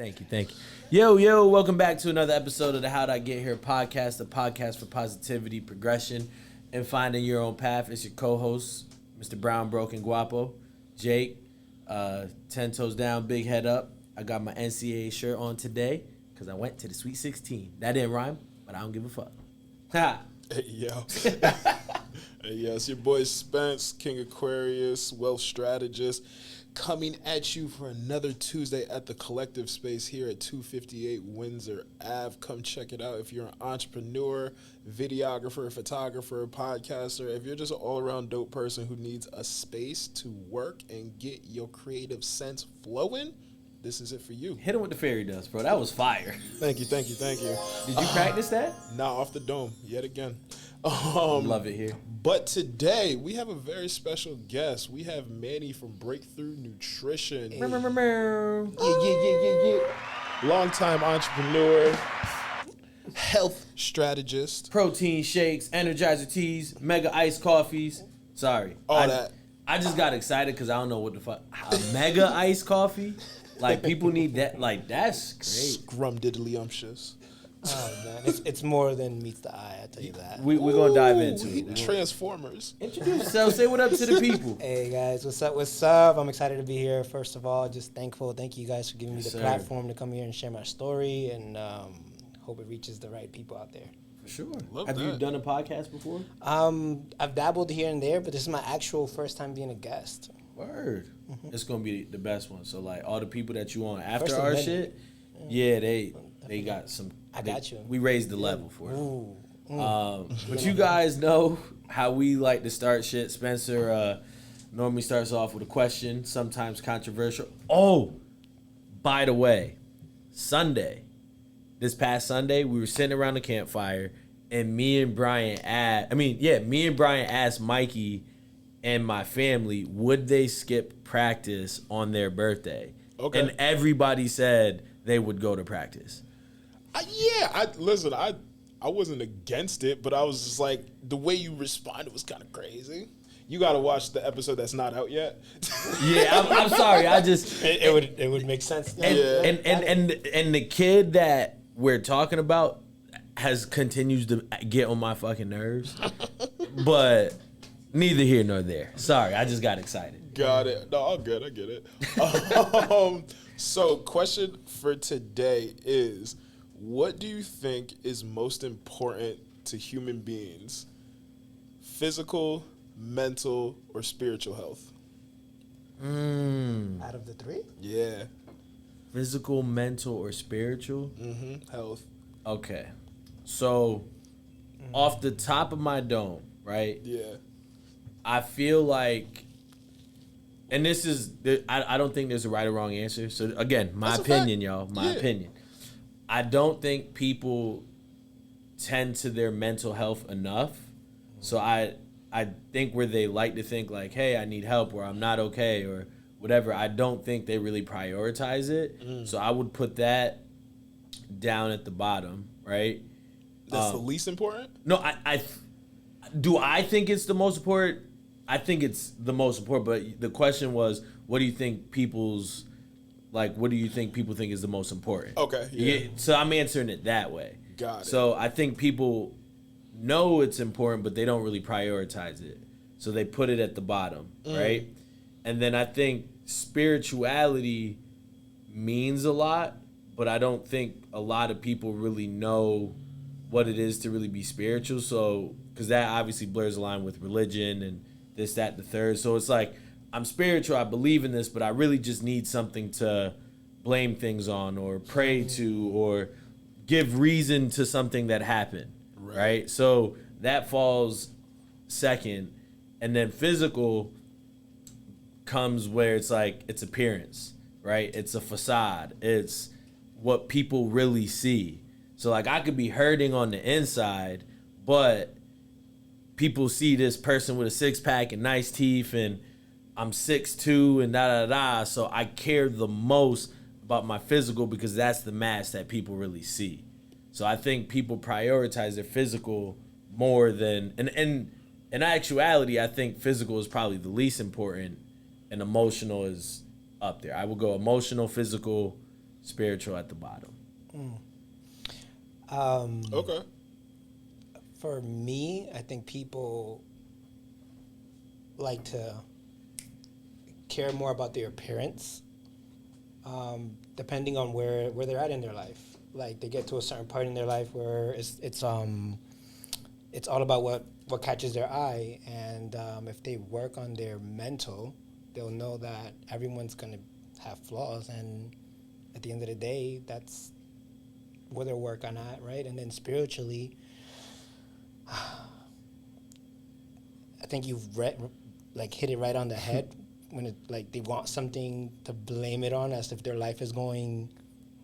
Thank you, thank you. Yo, welcome back to another episode of the How'd I Get Here podcast, the podcast for positivity, progression, and finding your own path. It's your co-host, Mr. Brown Broken Guapo, Jake, 10 toes down, big head up. I got my NCAA shirt on today because I went to the Sweet 16. That didn't rhyme, but I don't give a fuck. Ha! Hey, yo. Hey, yo, it's your boy Spence, King Aquarius, wealth strategist, coming at you for another Tuesday at the Collective Space here at 258 Windsor Ave. Come check it out if you're an entrepreneur, videographer, photographer, podcaster. If you're just an all-around dope person who needs a space to work and get your creative sense flowing, this is it for you. Hit him with the fairy dust, bro. That was fire. Thank you. Did you practice that? Nah, off the dome, yet again. Love it here. But today, we have a very special guest. We have Manny from Breakthrough Nutrition. Yeah. Longtime entrepreneur, health strategist. Protein shakes, Energizer teas, mega iced coffees. Sorry. That. I just got excited because I don't know what the fuck. A mega iced coffee? Like, people need that. Like, that's great. Scrumdiddlyumptious. Oh, man. It's more than meets the eye, I tell you that. We're going to dive into it. Transformers. Introduce yourself. Say what up to the people. Hey, guys. What's up? I'm excited to be here. First of all, just thankful. Thank you guys for giving me the platform to come here and share my story, and hope it reaches the right people out there. For sure. Have you done a podcast before? I've dabbled here and there, but this is my actual first time being a guest. Word. Mm-hmm. It's going to be the best one. So, like, all the people that you on after First our minute. shit, yeah, they got some. I got you. We raised the level for it. Ooh. But you guys know how we like to start shit. Spencer normally starts off with a question, sometimes controversial. Oh, by the way, this past Sunday, we were sitting around the campfire, and me and Brian asked Mikey and my family, would they skip practice on their birthday? Okay. And everybody said they would go to practice. I wasn't against it, but I was just like, the way you responded was kind of crazy. You got to watch the episode that's not out yet. Yeah, I'm sorry. I just It would make sense. and the kid that we're talking about continues to get on my fucking nerves, but neither here nor there. Sorry, I just got excited. Got it. No, all good. I get it. So, question for today is, what do you think is most important to human beings? Physical, mental, or spiritual health? Out of the three? Yeah. Physical, mental, or spiritual? Health. Okay. So, off the top of my dome, right? Yeah. I feel like, and this is, I don't think there's a right or wrong answer. So, again, my opinion, y'all. My opinion. I don't think people tend to their mental health enough. So I think where they like to think like, hey, I need help, or I'm not okay, or whatever, I don't think they really prioritize it. So I would put that down at the bottom, right? That's the least important? No, I think it's the most important? I think it's the most important, but the question was, what do you think people think is the most important? Okay, yeah. So I'm answering it that way. Got it. So I think people know it's important, but they don't really prioritize it. So they put it at the bottom, right? And then I think spirituality means a lot, but I don't think a lot of people really know what it is to really be spiritual. So, because that obviously blurs the line with religion and this, that, the third. So it's like, I'm spiritual, I believe in this, but I really just need something to blame things on or pray to or give reason to something that happened, right? So that falls second. And then physical comes where it's like, it's appearance, right? It's a facade. It's what people really see. So like, I could be hurting on the inside, but people see this person with a six-pack and nice teeth, and I'm 6'2" and da-da-da, so I care the most about my physical because that's the mask that people really see. So I think people prioritize their physical more than, and in actuality, I think physical is probably the least important, and emotional is up there. I would go emotional, physical, spiritual at the bottom. Okay. For me, I think people like to care more about their appearance, depending on where they're at in their life. Like they get to a certain part in their life where it's all about what catches their eye, and if they work on their mental, they'll know that everyone's gonna have flaws, and at the end of the day, that's where they're working at, right? And then spiritually, I think you've hit it right on the head when it like they want something to blame it on, as if their life is going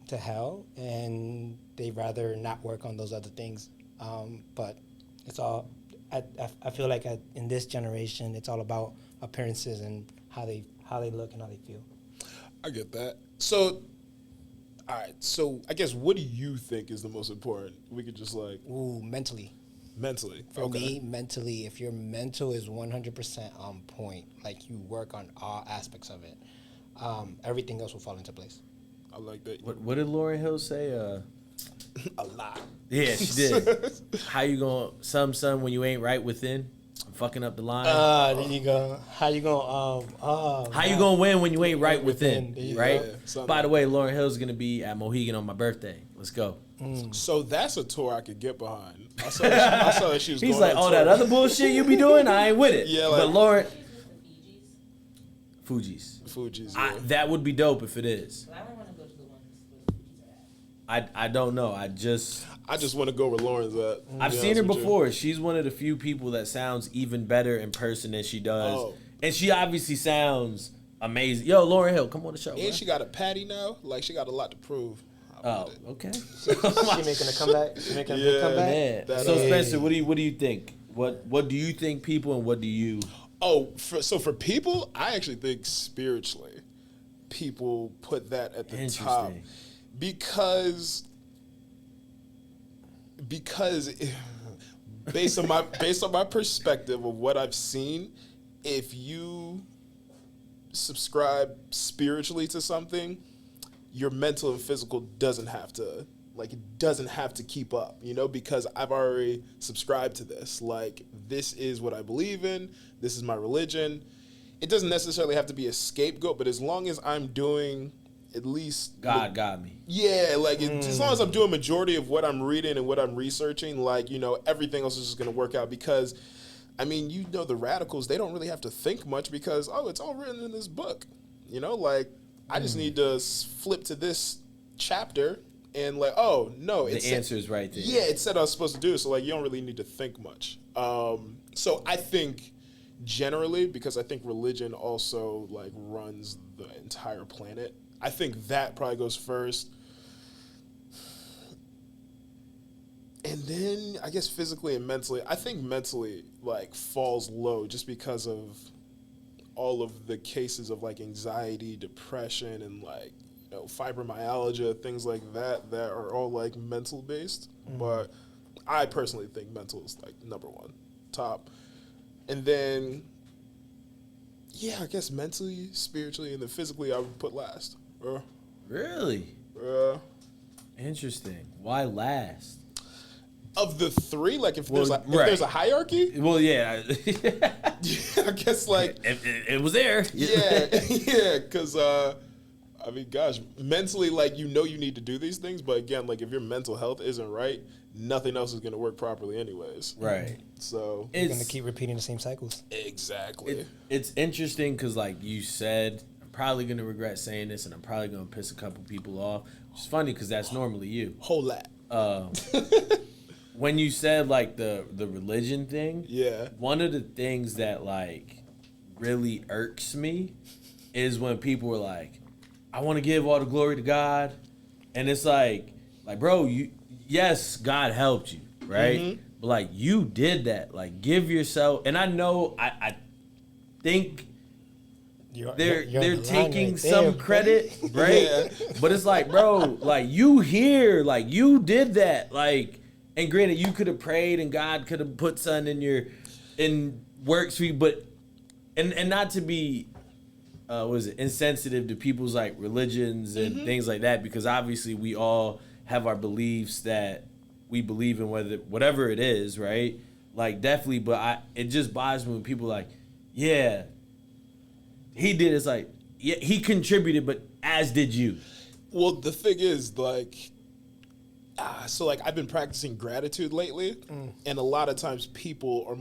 to hell, and they'd rather not work on those other things. But it's all. I feel like in this generation, it's all about appearances and how they look and how they feel. I get that. So, all right. So I guess what do you think is the most important? We could just like Mentally. Mentally. For me, mentally, if your mental is 100% on point, like you work on all aspects of it, everything else will fall into place. I like that. What did Lauryn Hill say? A lot. Yeah, she did. How you gonna son when you ain't right within? Fucking up the line. There you go. How you gonna How you gonna win when you ain't right within? Right. Yeah, By the way, Lauryn Hill's gonna be at Mohegan on my birthday. Let's go. So that's a tour I could get behind. I saw that she was. He's going like, on oh, that tour. other bullshit you be doing, I ain't with it. Yeah, but like- Lauryn, Fuji's. Fuji's. Yeah. That would be dope if it is. But I don't want to go to the ones where Fuji's are at. I don't know. I just want to go where Lauren's at. I've to be seen her honest with you. before. She's one of the few people that sounds even better in person than she does. Oh. And she obviously sounds amazing. Yo, Lauryn Hill, come on the show. And man. she got a patty now. Like she got a lot to prove. Oh, okay. She making a comeback. She making a big Yeah. comeback. Man. That- So Spencer, what do you think? What do you think people and what do you? Oh, for people, I actually think spiritually, people put that at the top Interesting. because based on my perspective of what I've seen, if you subscribe spiritually to something, your mental and physical doesn't have to keep up, because I've already subscribed to this. Like, this is what I believe in. This is my religion. It doesn't necessarily have to be a scapegoat, but as long as I'm doing at least God got me. yeah, like as long as I'm doing majority of what I'm reading and what I'm researching, like, everything else is just going to work out because, I mean, the radicals, they don't really have to think much because, it's all written in this book. Like, I just need to flip to this chapter and like, oh, no. The answer is right there. Yeah, it said I was supposed to do it, so like you don't really need to think much. So I think generally, because I think religion also like runs the entire planet, I think that probably goes first. And then I guess physically and mentally, I think mentally like falls low just because of all of the cases of like anxiety, depression, and like fibromyalgia, things like that are all like mental based. But I personally think mental is like number one, top. And then yeah, I guess mentally, spiritually, and then physically I would put last. Really? Interesting. Why last? Of the three, like if there's Right. if there's a hierarchy, Well, yeah. I guess like it was there. yeah, yeah, because I mean, gosh, mentally, like you need to do these things, but again, like if your mental health isn't right, nothing else is going to work properly, anyways. Right. So You're gonna keep repeating the same cycles. exactly. It's interesting because, like you said, I'm probably gonna regret saying this, and I'm probably gonna piss a couple people off. Which is funny because that's normally you. Whole lot. When you said like the religion thing, Yeah. one of the things that like really irks me is when people are like, I want to give all the glory to God, and it's like bro, yes, God helped you, right? Mm-hmm. But like you did that, like give yourself. And I know I think they're taking some credit, right? Yeah. But it's like, bro, like you here, like you did that, like. And granted, you could have prayed and God could have put something in works for you, but and not to be insensitive to people's like religions and things like that, because obviously we all have our beliefs that we believe in, whatever it is, right? Like definitely, but it just bothers me when people like, yeah, he did. It's like, yeah, he contributed, but as did you. Well, the thing is, like, so like I've been practicing gratitude lately, and a lot of times people are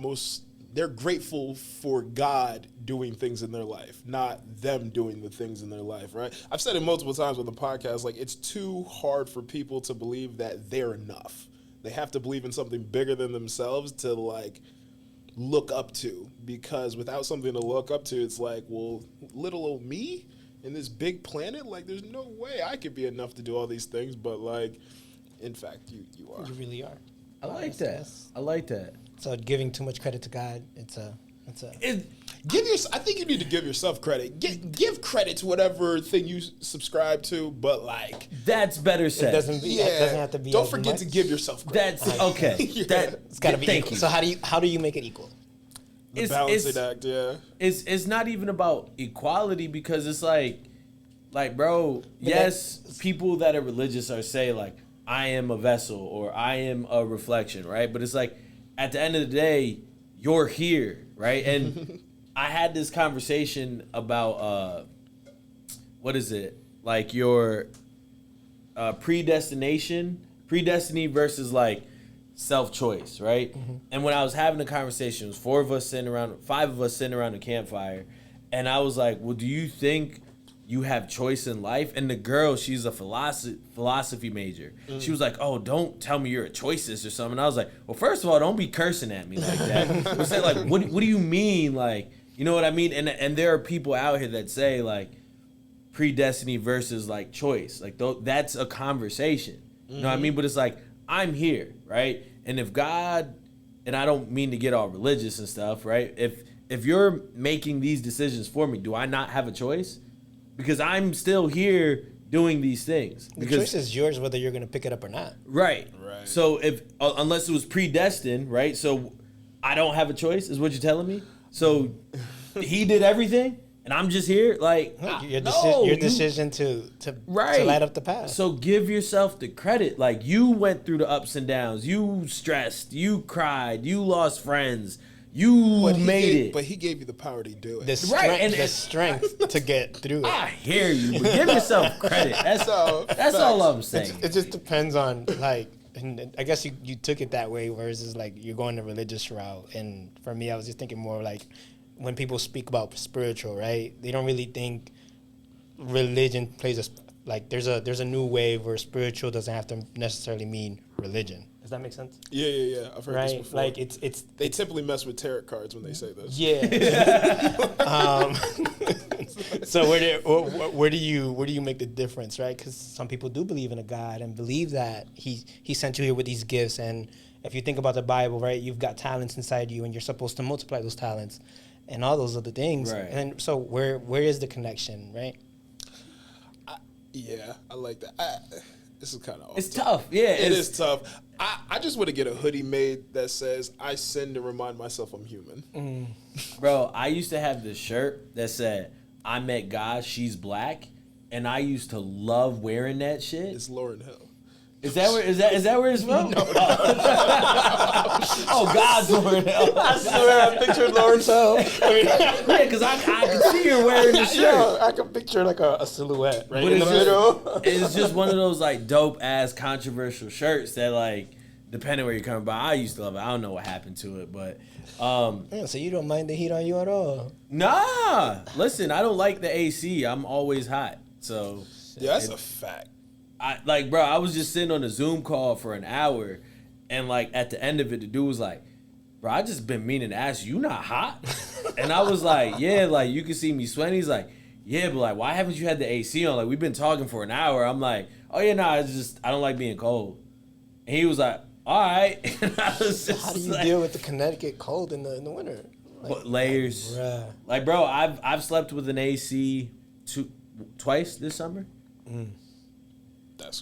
they're grateful for God doing things in their life, not them doing the things in their life, right? I've said it multiple times on the podcast, like it's too hard for people to believe that they're enough. They have to believe in something bigger than themselves to like look up to, because without something to look up to, it's like, well, little old me in this big planet, like there's no way I could be enough to do all these things, but like, in fact, you are. You really are. I like that. I like that. So giving too much credit to God, I think you need to give yourself credit. Give credit to whatever thing you subscribe to, but like that's better said. It doesn't have to be. Don't forget to give yourself credit. That's okay. It's got to be equal. So how do you make it equal? The balancing act, yeah. It's not even about equality, because it's like bro, yes, people that are religious are say like, I am a vessel or I am a reflection, right? But it's like, at the end of the day, you're here, right? And I had this conversation about, what is it? Like your predestiny versus like self-choice, right? And when I was having a conversation, it was 5 of us sitting around the campfire. And I was like, well, do you think you have choice in life? And the girl, she's a philosophy major. She was like, oh, don't tell me you're a choices or something. And I was like, well, first of all, don't be cursing at me like that. But say like, what do you mean? Like, you know what I mean? And there are people out here that say like predestiny versus like choice. Like that's a conversation. You know what I mean? But it's like, I'm here, right? And if God, and I don't mean to get all religious and stuff, right? If you're making these decisions for me, do I not have a choice? Because I'm still here doing these things. The choice is yours whether you're going to pick it up or not. Right. So unless it was predestined, right? So I don't have a choice, is what you're telling me? So he did everything, and I'm just here? Like, your decision to light up the path. So give yourself the credit. Like, you went through the ups and downs. You stressed. You cried. You lost friends. You made it. But he gave you the power to do it. The strength to get through it. I hear you, but give yourself credit. That's all I'm saying. It just depends on, like, and I guess you took it that way, whereas it's like you're going the religious route. And for me, I was just thinking more like when people speak about spiritual, right? They don't really think religion plays like there's a new wave where spiritual doesn't have to necessarily mean religion. Does that make sense? Yeah. I've heard this before. Like it's they typically mess with tarot cards when they say this. Yeah. So where do you make the difference, right? Because some people do believe in a God and believe that he sent you here with these gifts. And if you think about the Bible, right, you've got talents inside you, and you're supposed to multiply those talents, and all those other things. Right. And so where is the connection, right? I like that. This is kind of It's tough. Yeah, it is tough. I just want to get a hoodie made that says, I sin to remind myself I'm human. Bro, I used to have this shirt that said, I met God, she's black, and I used to love wearing that shit. It's Lauryn Hill. Is that where it's from? No. Oh, God's Lauryn Hill. I swear I pictured Lauryn Hill. I mean, yeah, because I can see her wearing the shirt. I can picture like a silhouette right but in the middle. It's just one of those like dope ass controversial shirts that like, depending where you're coming by, I used to love it. I don't know what happened to it, but so you don't mind the heat on you at all? Nah. Listen, I don't like the AC. I'm always hot. So yeah, that's a fact. Bro, I was just sitting on a Zoom call for an hour, and like at the end of it, the dude was like, bro, I just been meaning to ask you, not hot? And I was like, yeah, like you can see me sweating. He's like, yeah, but like, why haven't you had the AC on? Like, we've been talking for an hour. I'm like, oh yeah, nah, I don't like being cold. And he was like, all right. And I was just how do you deal with the Connecticut cold in the winter? Like, layers. Like, bro, I've slept with an AC twice this summer.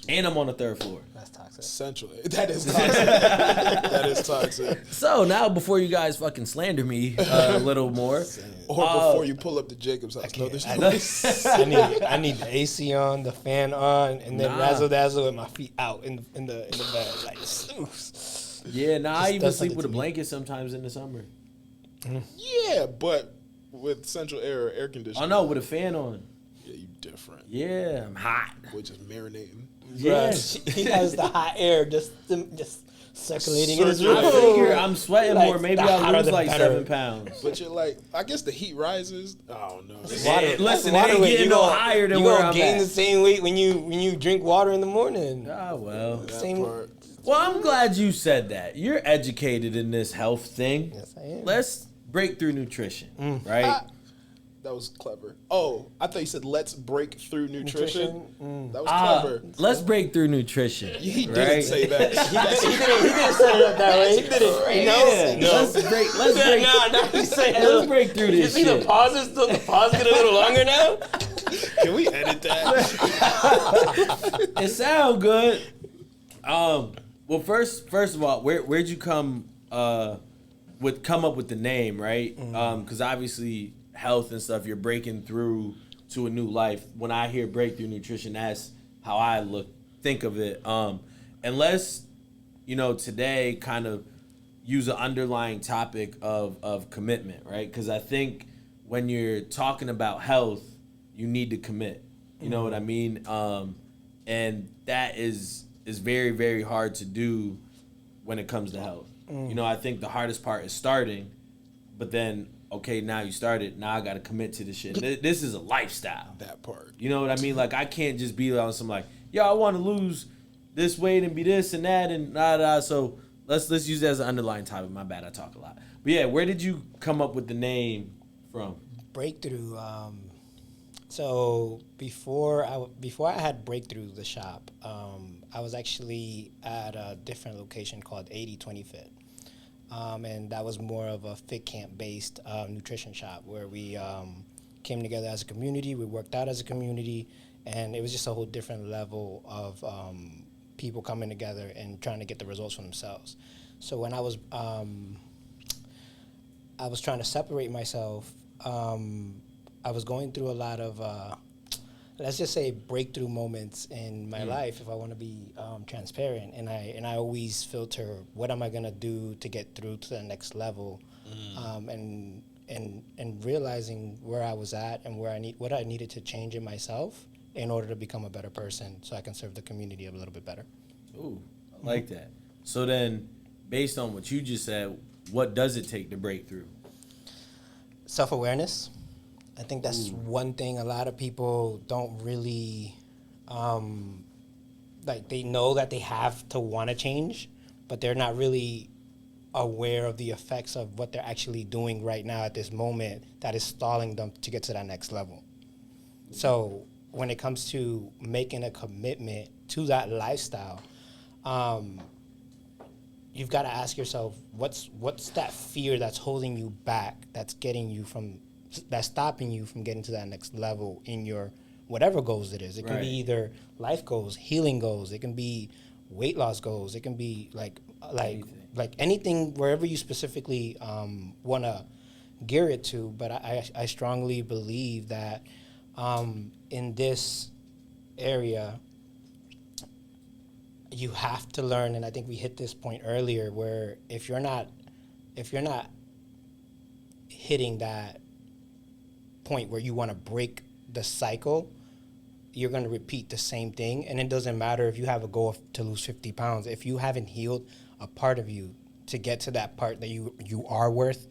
And I'm on the 3rd floor. That's toxic. Central. That is toxic. That is toxic. So now, before you guys fucking slander me a little more, Or before you pull up to Jacob's house. No, there's I need the AC on, the fan on, and then razzle dazzle with my feet out in the bed. Like, yeah, I even does sleep something with a to me. blanket sometimes in the summer. Yeah, but with central air conditioning. Oh no, with a fan on. Yeah, you different. Yeah, I'm hot. We're just marinating. Yeah. He has the hot air just circulating in his room. I figure I'm sweating Like, more. Maybe the I'll hotter lose the like better. 7 pounds. But you're like, I guess the heat rises. I don't know. Hey, listen, it Water ain't weight. getting no higher than you where gonna I'm gain at. the same weight when you drink water in the morning. Ah, well. That Same- part. Well, I'm glad you said that. You're educated in this health thing. Yes, I am. Let's break through nutrition, right? That was clever. Oh, I thought you said let's break through nutrition. That was Ah, clever. let's break through nutrition. He right? didn't say that. He didn't set it up that way. He did it. Yeah, No. let's break. Let's break. No, he's saying Let's break through You this see the shit. pauses? The pause get a little longer now? Can we edit that? It sound good. Well, first of all, where'd you come up with the name, right? Because obviously health and stuff, you're breaking through to a new life. When I hear breakthrough nutrition, that's how I think of it. And let's, today kind of use an underlying topic of commitment, right? Because I think when you're talking about health, you need to commit. You know what I mean? And that is very, very hard to do when it comes to health. I think the hardest part is starting, but then, okay, now you started, now I got to commit to this shit. This is a lifestyle. That part. You know what I mean? Like, I can't just be on some like, yo, I want to lose this weight and be this and that and da. So let's use that as an underlying topic. My bad, I talk a lot. But yeah, where did you come up with the name from? Breakthrough. So before I had Breakthrough the shop, I was actually at a different location called 80/20 Fit. And that was more of a fit camp based nutrition shop where we came together as a community. We worked out as a community, and it was just a whole different level of people coming together and trying to get the results for themselves. So when I was trying to separate myself, I was going through a lot of let's just say breakthrough moments in my life, if I want to be transparent, and I always filter what am I gonna do to get through to the next level, and realizing where I was at and what I needed to change in myself in order to become a better person, so I can serve the community a little bit better. Ooh, I like that. So then, based on what you just said, what does it take to break through? Self-awareness. I think that's one thing a lot of people don't really, they know that they have to want to change, but they're not really aware of the effects of what they're actually doing right now at this moment that is stalling them to get to that next level. So when it comes to making a commitment to that lifestyle, you've got to ask yourself, what's that fear that's holding you back, that's stopping you from getting to that next level in your whatever goals it is. It can be either life goals, healing goals. It can be weight loss goals. It can be like anything, wherever you specifically want to gear it to. But I strongly believe that in this area, you have to learn, and I think we hit this point earlier, where if you're not hitting that point where you want to break the cycle, you're going to repeat the same thing. And it doesn't matter if you have a goal to lose 50 pounds. If you haven't healed a part of you to get to that part that you are worth,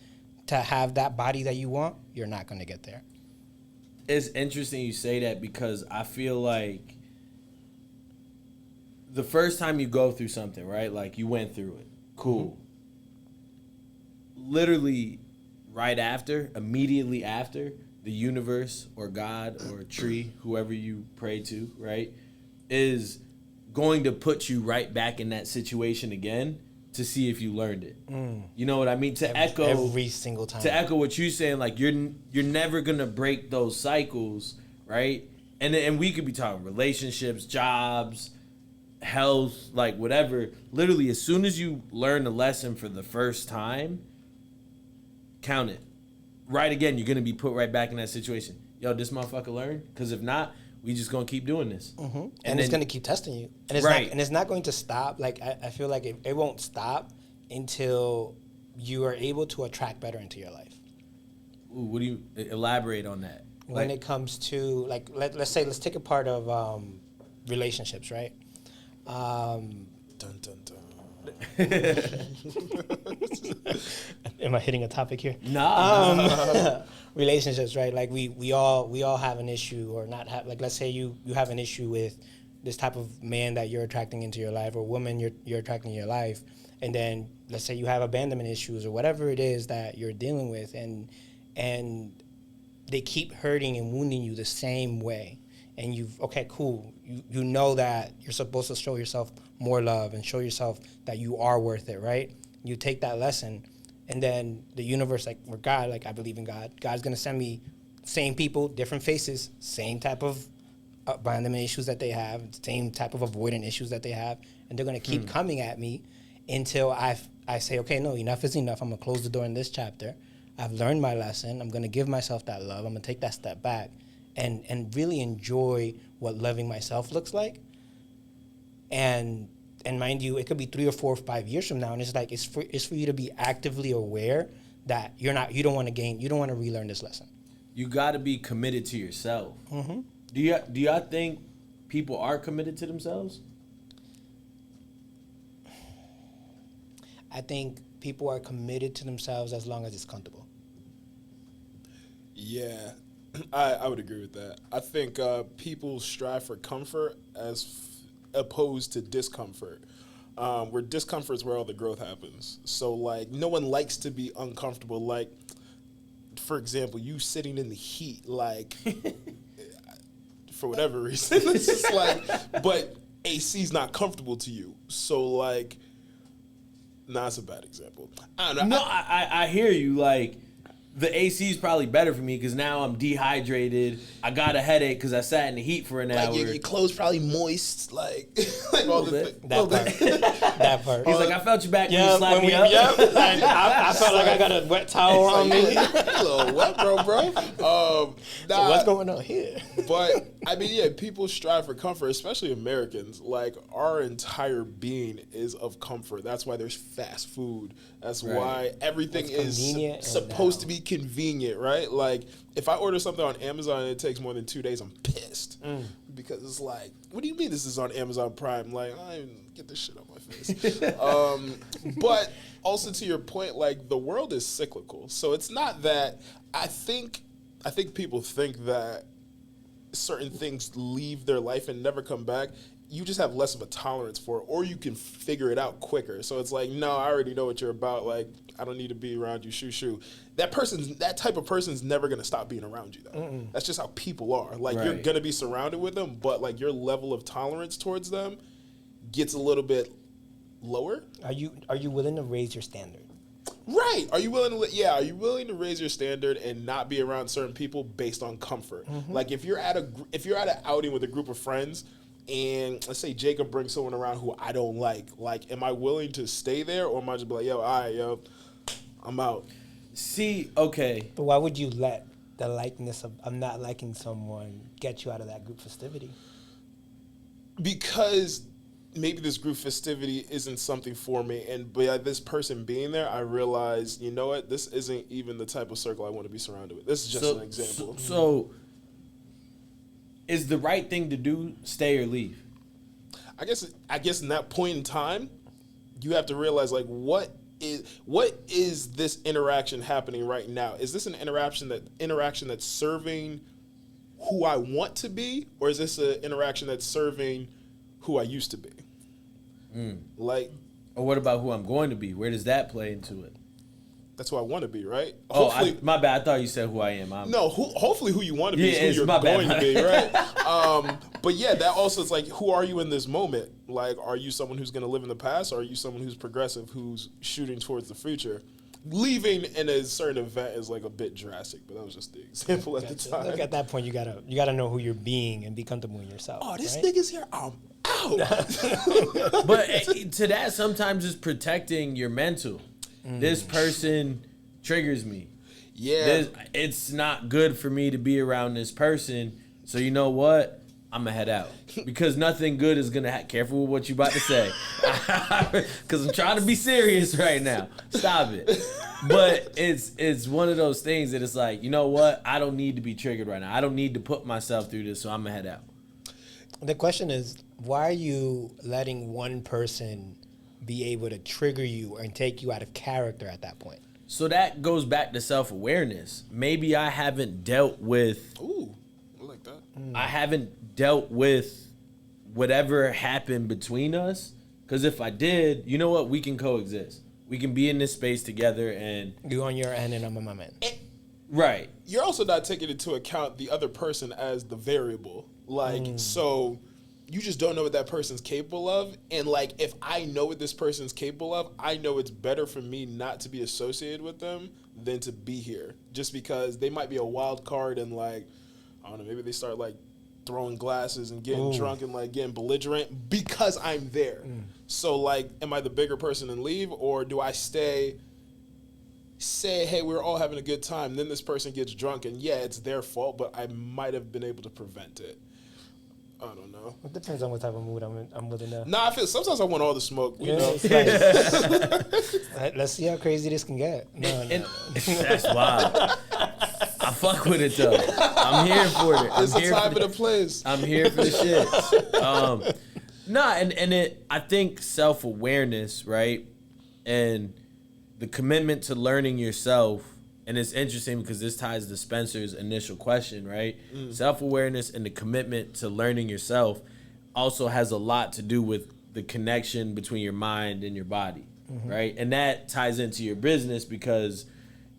to have that body that you want, you're not going to get there. It's interesting you say that, because I feel like the first time you go through something, right? Like, you went through it. Cool. Literally immediately after, the universe or God or a tree, whoever you pray to, right, is going to put you right back in that situation again to see if you learned it. You know what I mean? Every single time. To echo what you're saying, like, you're never gonna break those cycles, right? And we could be talking relationships, jobs, health, like whatever. Literally, as soon as you learn the lesson for the first time, count it. Right again, you're gonna be put right back in that situation. Yo, this motherfucker learned? Because if not, we just gonna keep doing this. Mm-hmm. And it's gonna keep testing you. And it's right. not, and it's not going to stop. Like I feel like it won't stop until you are able to attract better into your life. Ooh, what do you elaborate on that? When it comes to like let's take a part of relationships, right? Dun dun dun. Am I hitting a topic here? Nah. Relationships, right? Like we all have an issue, or not have, like, let's say you have an issue with this type of man that you're attracting into your life, or woman you're attracting in your life, and then let's say you have abandonment issues or whatever it is that you're dealing with, and they keep hurting and wounding you the same way. And okay, cool. You know that you're supposed to show yourself more love and show yourself that you are worth it, right? You take that lesson, and then the universe, like, or God, like, I believe in God. God's gonna send me same people, different faces, same type of abandonment issues that they have, same type of avoidant issues that they have, and they're gonna keep coming at me until I say, okay, no, enough is enough. I'm gonna close the door in this chapter. I've learned my lesson. I'm gonna give myself that love. I'm gonna take that step back and really enjoy what loving myself looks like. And mind you, it could be 3 or 4 or 5 years from now, and it's like it's for you to be actively aware that you don't want to relearn this lesson. You got to be committed to yourself. Mm-hmm. Do y'all think people are committed to themselves? I think people are committed to themselves as long as it's comfortable. Yeah, I would agree with that. I think people strive for comfort as opposed to discomfort. Where discomfort is where all the growth happens. So, like, no one likes to be uncomfortable. Like, for example, you sitting in the heat, like, for whatever reason. It's just like, but AC's not comfortable to you. So, like, that's a bad example. I don't know. No, I hear you. Like, the AC is probably better for me because now I'm dehydrated. I got a headache because I sat in the heat for an hour. Your clothes probably moist, like all the That part. He's like, I felt you back when you slapped me up. I felt like I got a wet towel on me. A little wet, bro. So what's going on here? But I mean, yeah, people strive for comfort, especially Americans. Like, our entire being is of comfort. That's why there's fast food. That's why everything is supposed to be convenient, right? Like, if I order something on Amazon and it takes more than 2 days, I'm pissed. Because it's like, what do you mean this is on Amazon Prime? Like, I didn't get this shit on my face. But also, to your point, like, the world is cyclical. So it's not that I think people think that certain things leave their life and never come back. You just have less of a tolerance for it, or you can figure it out quicker. So it's like, no, I already know what you're about. Like, I don't need to be around you. Shoo. That type of person's never gonna stop being around you, though. That's just how people are. Like, you're gonna be surrounded with them, but like your level of tolerance towards them gets a little bit lower. Are you willing to raise your standard? Right. Are you willing to raise your standard and not be around certain people based on comfort? Like, if you're at an outing with a group of friends, and let's say Jacob brings someone around who I don't like, am I willing to stay there, or am I just be like, yo, all right, yo, I'm out? See, okay. But why would you let the likeness of I'm not liking someone get you out of that group festivity? Because maybe this group festivity isn't something for me, and by this person being there, I realize, you know what, this isn't even the type of circle I want to be surrounded with. This is just an example. So, is the right thing to do stay or leave? I guess in that point in time, you have to realize, like, what is this interaction happening right now? Is this an interaction that's serving who I want to be, or is this an interaction that's serving who I used to be? Like, or what about who I'm going to be? Where does that play into it? That's who I want to be, right? Oh, my bad. I thought you said who I am. Hopefully who you want to be is who you're going to be, right? But yeah, that also is like, who are you in this moment? Like, are you someone who's going to live in the past, or are you someone who's progressive, who's shooting towards the future? Leaving in a certain event is like a bit drastic, but that was just the example at the time. Look, at that point, you gotta know who you're being and be comfortable in yourself. Oh, this right? nigga's here. I'm out. But to that, sometimes it's protecting your mental. This person triggers me. Yeah. It's not good for me to be around this person. So you know what? I'm gonna head out because nothing good is gonna happen. Careful with what you about to say, because I'm trying to be serious right now. Stop it. But it's one of those things that it's like, you know what? I don't need to be triggered right now. I don't need to put myself through this, so I'm gonna head out. The question is, why are you letting one person be able to trigger you and take you out of character at that point? So that goes back to self-awareness. Maybe I haven't dealt with. Ooh, I like that. I haven't dealt with whatever happened between us. Because if I did, you know what? We can coexist. We can be in this space together and... You on your end and I'm on my end. Right. You're also not taking into account the other person as the variable. Like, so you just don't know what that person's capable of. And, like, if I know what this person's capable of, I know it's better for me not to be associated with them than to be here. Just because they might be a wild card and, like, I don't know, maybe they start, like, throwing glasses and getting drunk and, like, getting belligerent because I'm there. So, like, am I the bigger person and leave? Or do I stay, say, hey, we're all having a good time, then this person gets drunk and, yeah, it's their fault, but I might have been able to prevent it. I don't know. It depends on what type of mood I'm with enough. Nah, I feel sometimes I want all the smoke. You know, It's like, let's see how crazy this can get. No. That's wild. I fuck with it though. I'm here for it. it's a time and a place. I'm here for the shit. I think self-awareness, right? And the commitment to learning yourself, and it's interesting because this ties to Spencer's initial question, right? Self-awareness and the commitment to learning yourself also has a lot to do with the connection between your mind and your body, right? And that ties into your business because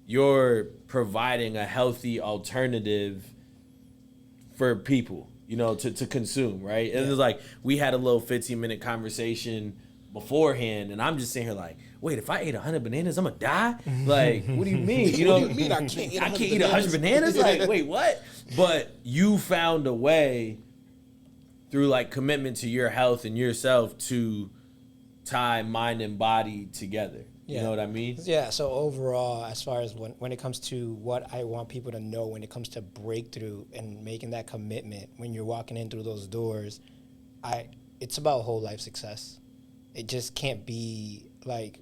you're providing a healthy alternative for people, you know, to consume, right? And it's like we had a little 15-minute conversation beforehand, and I'm just sitting here like, wait, if I ate 100 bananas, I'm gonna die? Like, what do you mean? You know, What do you mean I can't eat 100 bananas? Like, wait, what? But you found a way through like commitment to your health and yourself to tie mind and body together. You know what I mean? Yeah, so overall, as far as when it comes to what I want people to know when it comes to breakthrough and making that commitment when you're walking in through those doors, it's about whole life success. It just can't be like,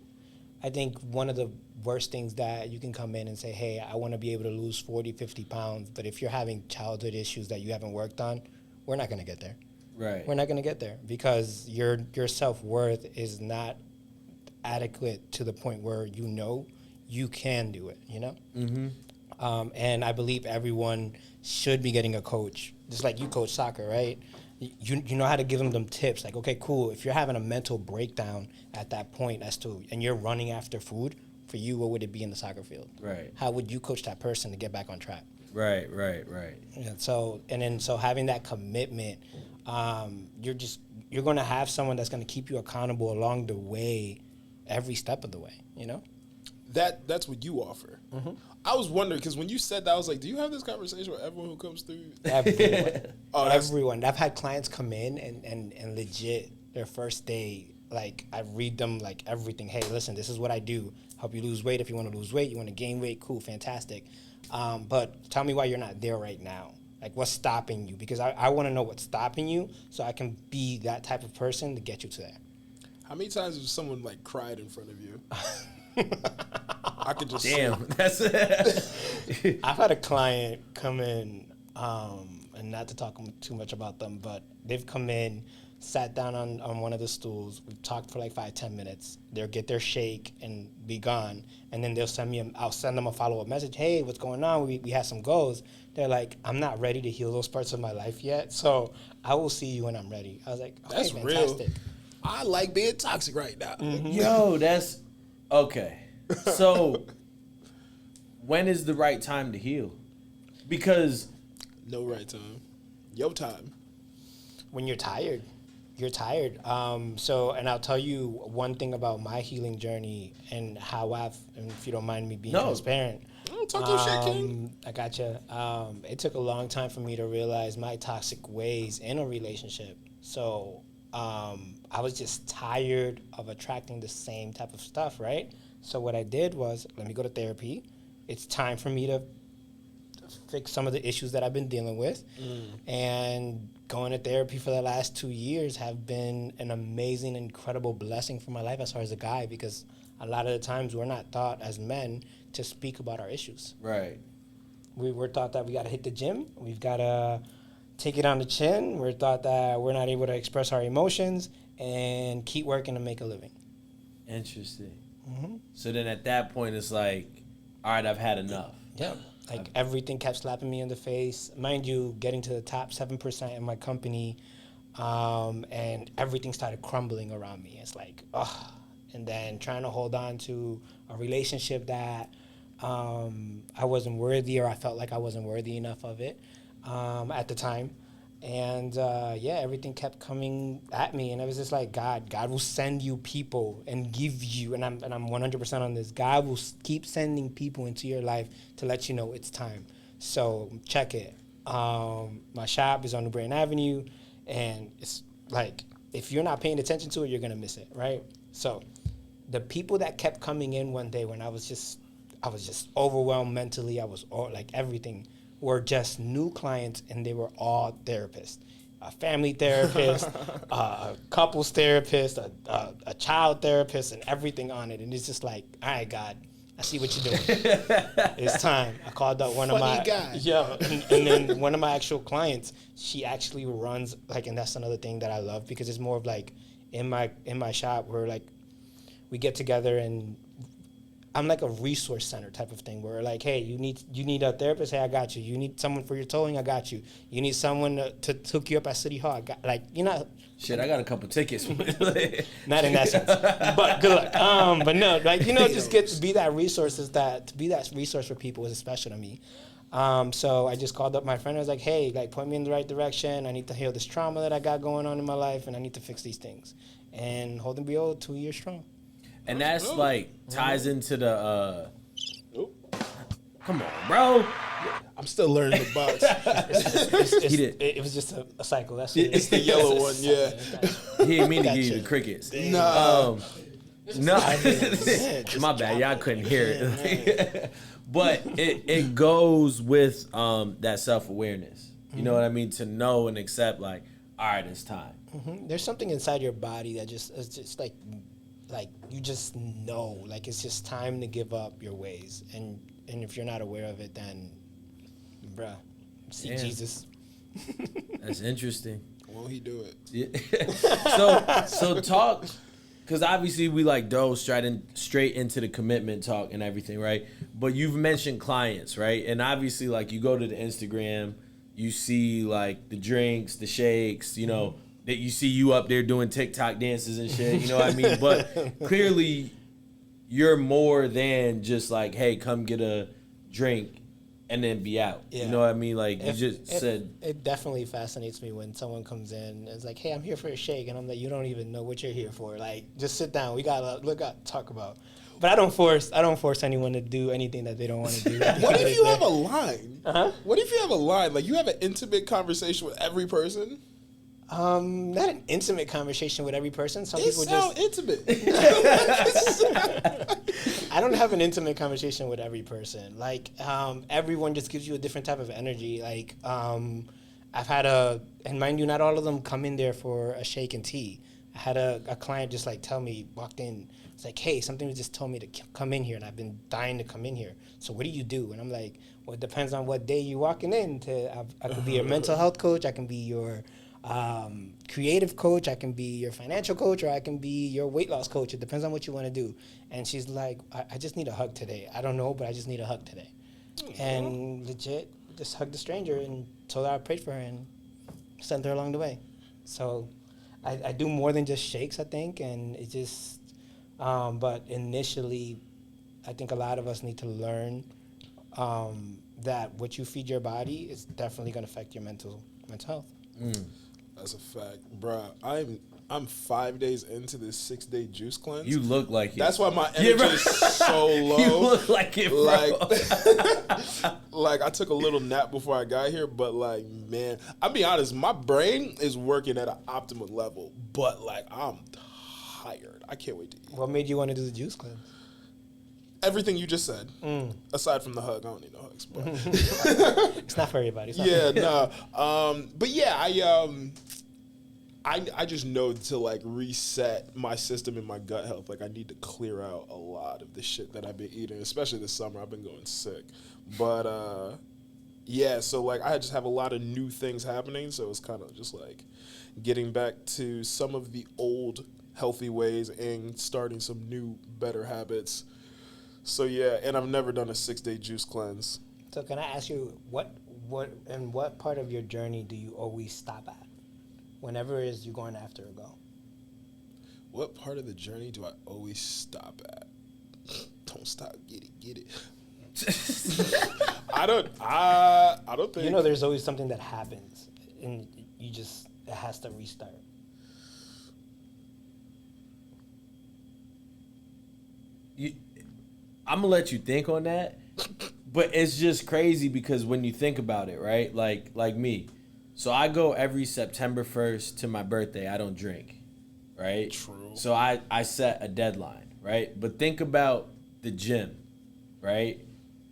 I think one of the worst things that you can come in and say, hey, I want to be able to lose 40, 50 pounds, but if you're having childhood issues that you haven't worked on, we're not going to get there. Right. We're not going to get there because your self-worth is not adequate to the point where you know you can do it, you know? And I believe everyone should be getting a coach, just like you coach soccer, right? You know how to give them tips, like, okay, cool, if you're having a mental breakdown at that point and you're running after food, for you, what would it be in the soccer field? Right. How would you coach that person to get back on track? Right. Yeah, so having that commitment, you're going to have someone that's going to keep you accountable along the way, every step of the way, you know? That's what you offer. I was wondering, because when you said that, I was like, do you have this conversation with everyone who comes through? Everyone. That's- Everyone. I've had clients come in and legit, their first day, like, I read them, like, everything. Hey, listen, this is what I do. Help you lose weight. If you want to lose weight, you want to gain weight, cool, fantastic. But tell me why you're not there right now. Like, what's stopping you? Because I want to know what's stopping you so I can be that type of person to get you to there. How many times has someone, like, cried in front of you? I could just Damn, that's it. I've had a client come in, and not to talk too much about them, but they've come in, sat down on one of the stools. We've talked for like 5-10 minutes. They'll get their shake and be gone, and then I'll send them a follow-up message. Hey, what's going on? We had some goals. They're like, I'm not ready to heal those parts of my life yet, so I will see you when I'm ready. I was like, okay, That's fantastic. real. I like being toxic right now. Yo, that's okay. So, when is the right time to heal? Because No right time. Your time. When you're tired. You're tired. And I'll tell you one thing about my healing journey and how and if you don't mind me being transparent. Talk your shit, King. I gotcha. It took a long time for me to realize my toxic ways in a relationship. So I was just tired of attracting the same type of stuff, right? So what I did was, let me go to therapy. It's time for me to fix some of the issues that I've been dealing with. And going to therapy for the last 2 years have been an amazing, incredible blessing for my life as far as a guy, because a lot of the times we're not taught as men to speak about our issues. Right. We're taught that we got to hit the gym. We've got to take it on the chin. We're taught that we're not able to express our emotions and keep working to make a living. Interesting. So then at that point, it's like, all right, I've had enough. Yeah. Like everything kept slapping me in the face. Mind you, getting to the top 7% in my company, and everything started crumbling around me. It's like, ugh. And then trying to hold on to a relationship that I wasn't worthy, or I felt like I wasn't worthy enough of it at the time. And everything kept coming at me, and it was just like, God will send you people and give you, and I'm 100% on this. God will keep sending people into your life to let you know it's time. So check it. My shop is on New Britain Avenue, and it's like, if you're not paying attention to it, you're gonna miss it, right? So the people that kept coming in one day when I was just overwhelmed mentally, I was all, like, everything, were just new clients, and they were all therapists. A family therapist, a couples therapist, a child therapist, and everything on it. And it's just like, all right, God, I see what you're doing. It's time. I called up one of my guy. Yeah, and then one of my actual clients, she actually runs, like, and that's another thing that I love, because it's more of like, in my shop, we're like, we get together, and I'm like a resource center type of thing, where like, hey, you need a therapist, hey, I got you. You need someone for your towing, I got you. You need someone to hook you up at City Hall, like, you know. Shit, I got a couple tickets. Not in that sense, but good luck. But no, like, you know, just get to be that resource for people is special to me. So I just called up my friend. I was like, hey, like, point me in the right direction. I need to heal this trauma that I got going on in my life, and I need to fix these things. And hold and behold, 2 years strong. And that's like ties into the come on, bro. I'm still learning the box. It was just a cycle. That's it. It's the yellow one, yeah. He didn't mean to give you the crickets. No. No. My bad. Y'all couldn't hear it. But it goes with that self-awareness. You know what I mean? To know and accept, like, all right, it's time. There's something inside your body that it's just like you just know, like, it's just time to give up your ways, and if you're not aware of it, then bruh, see Jesus. That's interesting. Won't he do it? Yeah. So talk, because obviously we like dove straight into the commitment talk and everything, right? But you've mentioned clients, right? And obviously, like, you go to the Instagram, you see like the drinks, the shakes, you know, that you see you up there doing TikTok dances and shit, you know what I mean? But clearly you're more than just like, hey, come get a drink and then be out. Yeah. You know what I mean? Like, it definitely fascinates me when someone comes in and is like, hey, I'm here for a shake, and I'm like, you don't even know what you're here for. Like, just sit down. We gotta talk about. But I don't force anyone to do anything that they don't want to do. What if you have a line? What if you have a line? Like, you have an intimate conversation with every person? Not an intimate conversation with every person. Some people sound intimate. I don't have an intimate conversation with every person. Like, everyone just gives you a different type of energy. Like, I've had and mind you, not all of them come in there for a shake and tea. I had a client just like walked in. It's like, hey, something just told me to come in here, and I've been dying to come in here. So what do you do? And I'm like, well, it depends on what day you're walking in. I could be your mental health coach. I can be your creative coach. I can be your financial coach, or I can be your weight loss coach. It depends on what you want to do. And she's like, I just need a hug today. I don't know, but I just need a hug today. And legit, just hugged the stranger and told her I prayed for her and sent her along the way. So I do more than just shakes, I think, and it just, but initially, I think a lot of us need to learn that what you feed your body is definitely going to affect your mental health. That's a fact, bruh. I'm 5 days into this 6-day juice cleanse. You look like it. That's why my energy is so low. You look like it, bro. Like I took a little nap before I got here, but like, man, I'll be honest, my brain is working at an optimal level, but like I'm tired. I can't wait to eat. What made you want to do the juice cleanse? Everything you just said, aside from the hug, I don't need no hugs. But It's not for everybody. But yeah, I just know to like reset my system and my gut health. Like I need to clear out a lot of the shit that I've been eating, especially this summer. I've been going sick, but yeah. So like I just have a lot of new things happening. So it's kind of just like getting back to some of the old healthy ways and starting some new better habits. So yeah, and I've never done a 6-day juice cleanse. So can I ask you what part of your journey do you always stop at? Whenever it is you going after a goal. What part of the journey do I always stop at? Don't stop, get it. I don't think. You know, there's always something that happens, and it has to restart. I'm gonna let you think on that, but it's just crazy because when you think about it, right? Like me. So I go every September 1st to my birthday. I don't drink, right? True. So I set a deadline, right? But think about the gym, right?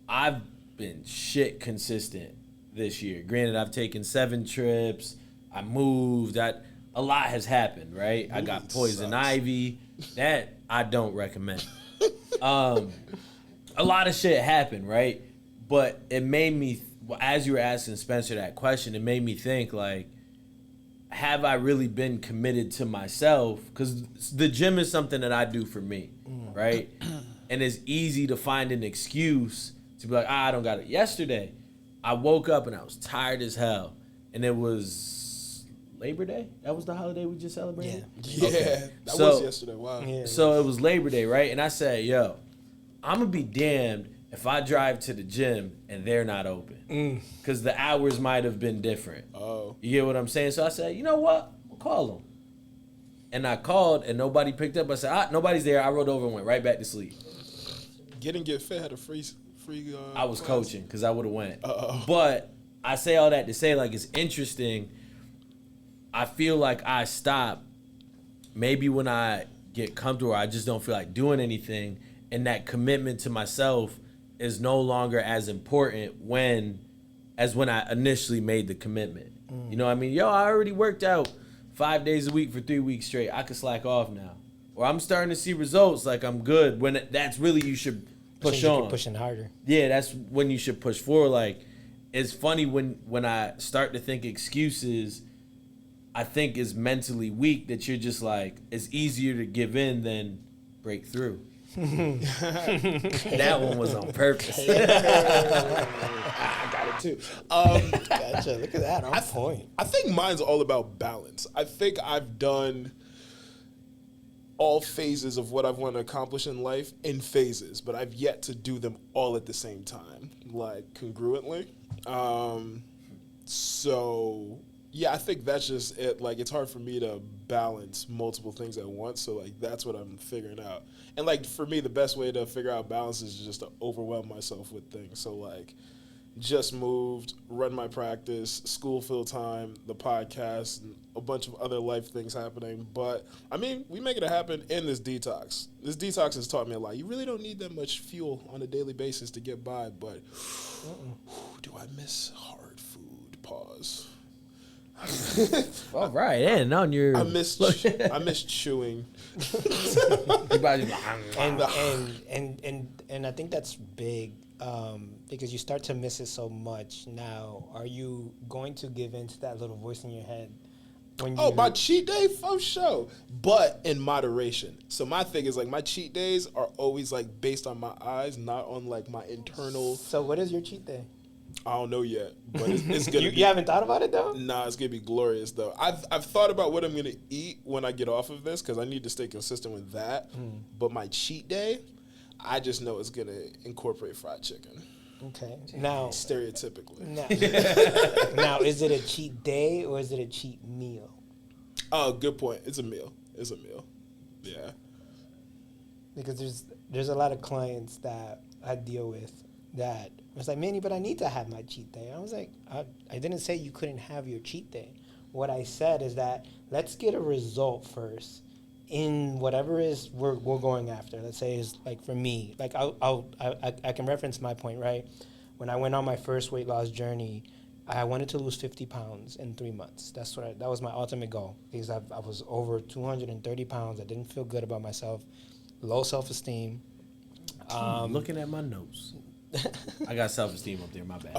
I've been shit consistent this year. Granted, I've taken 7 trips. I moved. A lot has happened, right? I got poison ivy. That I don't recommend. A lot of shit happened, right? But it made me, as you were asking Spencer that question, it made me think, like, have I really been committed to myself? Because the gym is something that I do for me, right? And it's easy to find an excuse to be like, I don't got it. Yesterday, I woke up and I was tired as hell. And it was Labor Day? That was the holiday we just celebrated? Yeah. Okay. That was yesterday. Wow. Yeah. So it was Labor Day, right? And I said, yo, I'm going to be damned if I drive to the gym and they're not open. Because the hours might have been different. Oh. You get what I'm saying? So I said, you know what? I'll call them. And I called and nobody picked up. I said, nobody's there. I rolled over and went right back to sleep. Get Fit had a free. I was class. coaching because I would have went. Uh-oh. But I say all that to say, like, it's interesting. I feel like I stop maybe when I get comfortable or I just don't feel like doing anything. And that commitment to myself is no longer as important as when I initially made the commitment. You know what I mean? Yo, I already worked out 5 days a week for 3 weeks straight. I can slack off now. Or I'm starting to see results, like I'm good. That's really you should push on. Keep pushing harder. Yeah, that's when you should push forward. Like, it's funny when I start to think excuses, I think is mentally weak that you're just like, it's easier to give in than break through. That one was on purpose. I got it too. Gotcha. Look at that. On point. I think mine's all about balance. I think I've done all phases of what I've wanted to accomplish in life in phases, but I've yet to do them all at the same time, like congruently. So yeah, I think that's just it. Like, it's hard for me to balance multiple things at once. So like, that's what I'm figuring out. And like, for me, the best way to figure out balance is just to overwhelm myself with things. So like, just moved, run my practice, school full time, the podcast, and a bunch of other life things happening. But I mean, we make it happen in this detox. This detox has taught me a lot. You really don't need that much fuel on a daily basis to get by. But do I miss hard food? Pause. All right, and on your I miss chewing. And I think that's big because you start to miss it so much. Now, are you going to give in to that little voice in your head? My cheat day? For sure. But in moderation. So my thing is, like, my cheat days are always, like, based on my eyes, not on, like, my internal. So what is your cheat day? I don't know yet, but it's gonna be. You haven't thought about it though? Nah, it's gonna be glorious though. I've thought about what I'm gonna eat when I get off of this because I need to stay consistent with that. But my cheat day, I just know it's gonna incorporate fried chicken. Okay. Now, stereotypically. Now, is it a cheat day or is it a cheat meal? Oh, good point. It's a meal. It's a meal. Yeah. Because there's a lot of clients that I deal with that was like, Manny, but I need to have my cheat day. I was like, I didn't say you couldn't have your cheat day. What I said is that let's get a result first in whatever is we're going after. Let's say is like for me, like I can reference my point, right? When I went on my first weight loss journey, I wanted to lose 50 pounds in 3 months. That was my ultimate goal because I was over 230 pounds. I didn't feel good about myself, low self-esteem. Looking at my notes. I got self-esteem up there, my bad.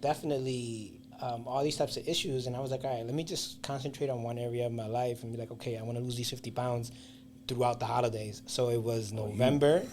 Definitely all these types of issues. And I was like, all right, let me just concentrate on one area of my life and be like, okay, I want to lose these 50 pounds throughout the holidays. So it was November.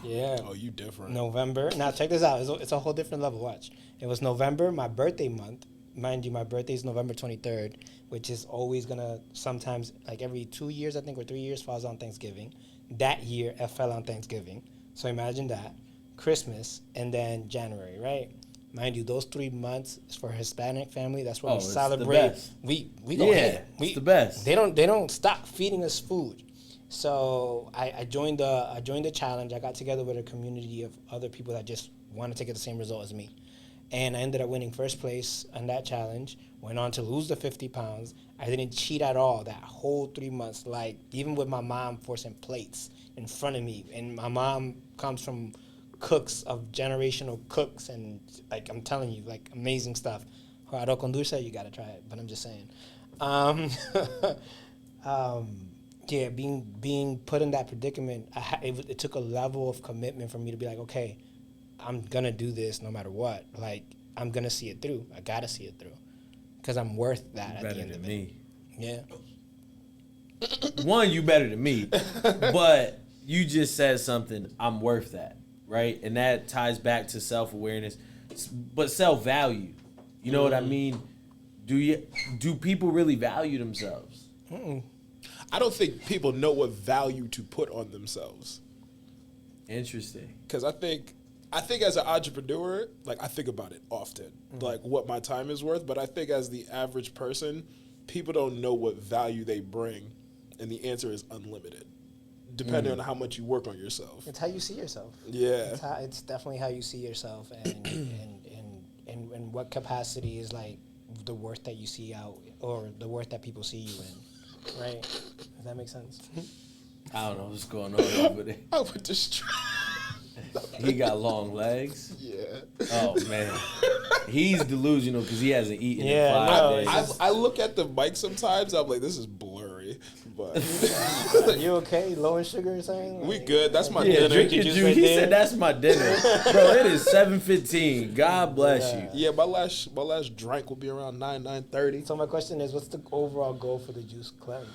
Yeah. Oh, you different. November. Now, check this out. It's a whole different level. Watch. It was November, my birthday month. Mind you, my birthday is November 23rd, which is always going to sometimes, like every 2 years, I think, or 3 years, falls on Thanksgiving. That year, it fell on Thanksgiving. So imagine that. Christmas, and then January, right? Mind you, those 3 months for Hispanic family, that's when we celebrate. We go ahead. It's the best. They don't stop feeding us food. So I joined the challenge. I got together with a community of other people that just wanted to get the same result as me. And I ended up winning first place on that challenge. Went on to lose the 50 pounds. I didn't cheat at all that whole 3 months. Like, even with my mom forcing plates in front of me. And my mom comes from cooks of generational cooks. And, like, I'm telling you, like, amazing stuff. Arroz con dulce, you got to try it. But I'm just saying. Yeah, being put in that predicament, it took a level of commitment for me to be like, okay, I'm going to do this no matter what. Like, I'm going to see it through. I got to see it through. Because I'm worth that at the end of it. Me. Yeah. One, you better than me. But you just said something, I'm worth that, right? And that ties back to self-awareness. But self-value. You know what I mean? Do people really value themselves? Mm-mm. I don't think people know what value to put on themselves. Interesting. Because I think as an entrepreneur, like, I think about it often, like what my time is worth. But I think as the average person, people don't know what value they bring, and the answer is unlimited, depending on how much you work on yourself. It's how you see yourself. Yeah, It's definitely how you see yourself, and what capacity is like the worth that you see out, or the worth that people see you in, right? Does that make sense? I don't know what's going on over there. I would just He got long legs. Yeah. Oh man, he's delusional because he hasn't eaten in Yeah, 5 no, days. I look at the mic sometimes. I'm like, this is blurry, but You okay? Low in sugar or something? we good. That's my Yeah, dinner. drink your juice juice. right He there. said that's my dinner, bro. It is 7:15. God bless you. Yeah, my last drink will be around 9:30. So my question is, what's the overall goal for the juice cleanse?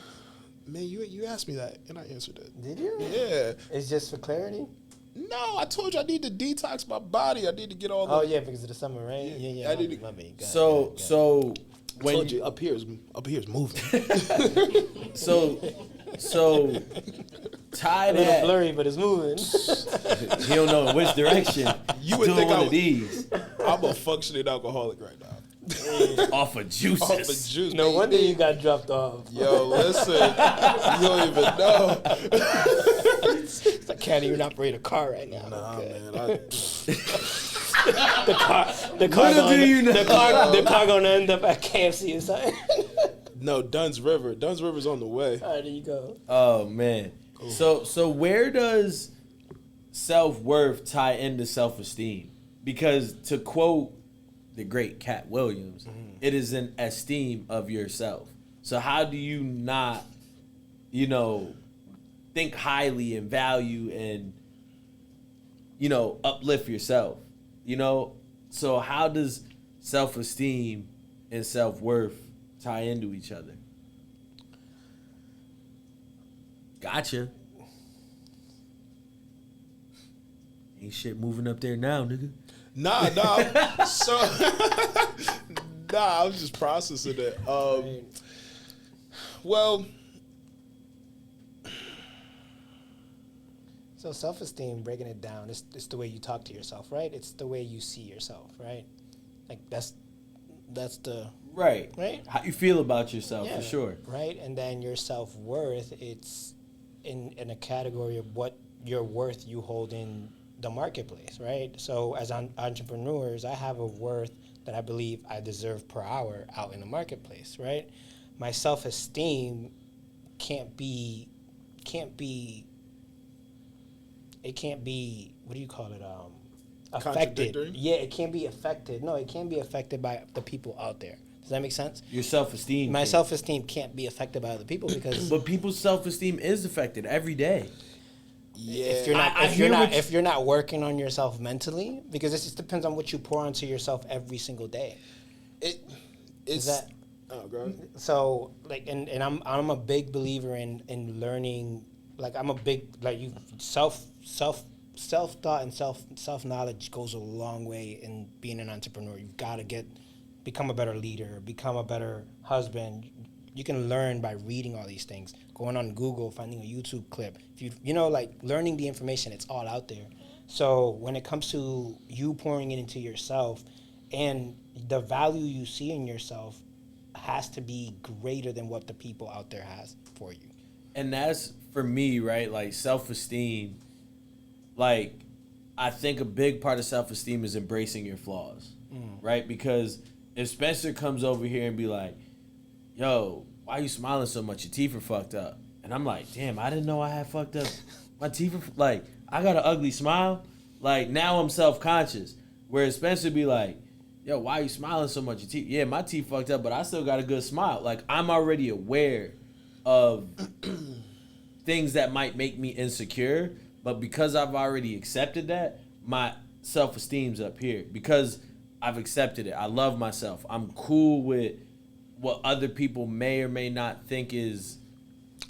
Man, you asked me that and I answered it. Did you? Yeah. It's just for clarity? No, I told you I need to detox my body. I need to get all the. Oh, yeah, because of the summer, right? Yeah. I need to- my bad. So I when told you up here's moving. so tie A little that. blurry, but it's moving. He don't know in which direction. You would Doing think one I of these I'm a functioning alcoholic right now. off of juices. Off the juice. No baby. wonder you got dropped off. Yo, listen, you don't even know. I can't even operate a car right now. Nah, Okay. man. The car Little do you know. the car gonna end up at KFC or something. No, Dunn's River's on the way. All right, there you go. Oh man. So where does self-worth tie into self-esteem? Because to quote the great Cat Williams, it is an esteem of yourself. So how do you not, think highly and value and, uplift yourself? So how does self-esteem and self-worth tie into each other? Gotcha. Ain't shit moving up there now, nigga. Nah. So, I was just processing it. Well, So self-esteem, breaking it down, it's the way you talk to yourself, right? It's the way you see yourself, right? Like That's the Right. Right. How you feel about yourself, yeah, for sure. right. And then your self-worth, it's in a category of what your worth you hold in the marketplace, right? So as entrepreneurs, I have a worth that I believe I deserve per hour out in the marketplace, right? My self-esteem can't be what do you call it, affected. Contradictory? Yeah, it can't be affected. No, it can't be affected by the people out there. Does that make sense? Your self-esteem. My can't. self-esteem can't be affected by other people because But people's self-esteem is affected every day. Yeah. if you're not working on yourself mentally, because it just depends on what you pour onto yourself every single day. It's that oh, go ahead. so like and I'm a big believer in learning. Like I'm a big like you self thought and self knowledge goes a long way in being an entrepreneur. You've got to become a better leader, become a better husband. You can learn by reading all these things, going on Google, finding a YouTube clip. If you like learning the information, it's all out there. So when it comes to you pouring it into yourself, and the value you see in yourself has to be greater than what the people out there has for you. And that's for me, right? Like self-esteem. Like I think a big part of self-esteem is embracing your flaws, right? Because if Spencer comes over here and be like, yo, why are you smiling so much? Your teeth are fucked up. And I'm like, damn, I didn't know I had fucked up. My teeth are, like, I got an ugly smile. Like, now I'm self-conscious. Whereas Spencer be like, yo, why are you smiling so much? Your teeth, yeah, my teeth fucked up, but I still got a good smile. Like, I'm already aware of things that might make me insecure. But because I've already accepted that, my self-esteem's up here. Because I've accepted it. I love myself. I'm cool with what other people may or may not think is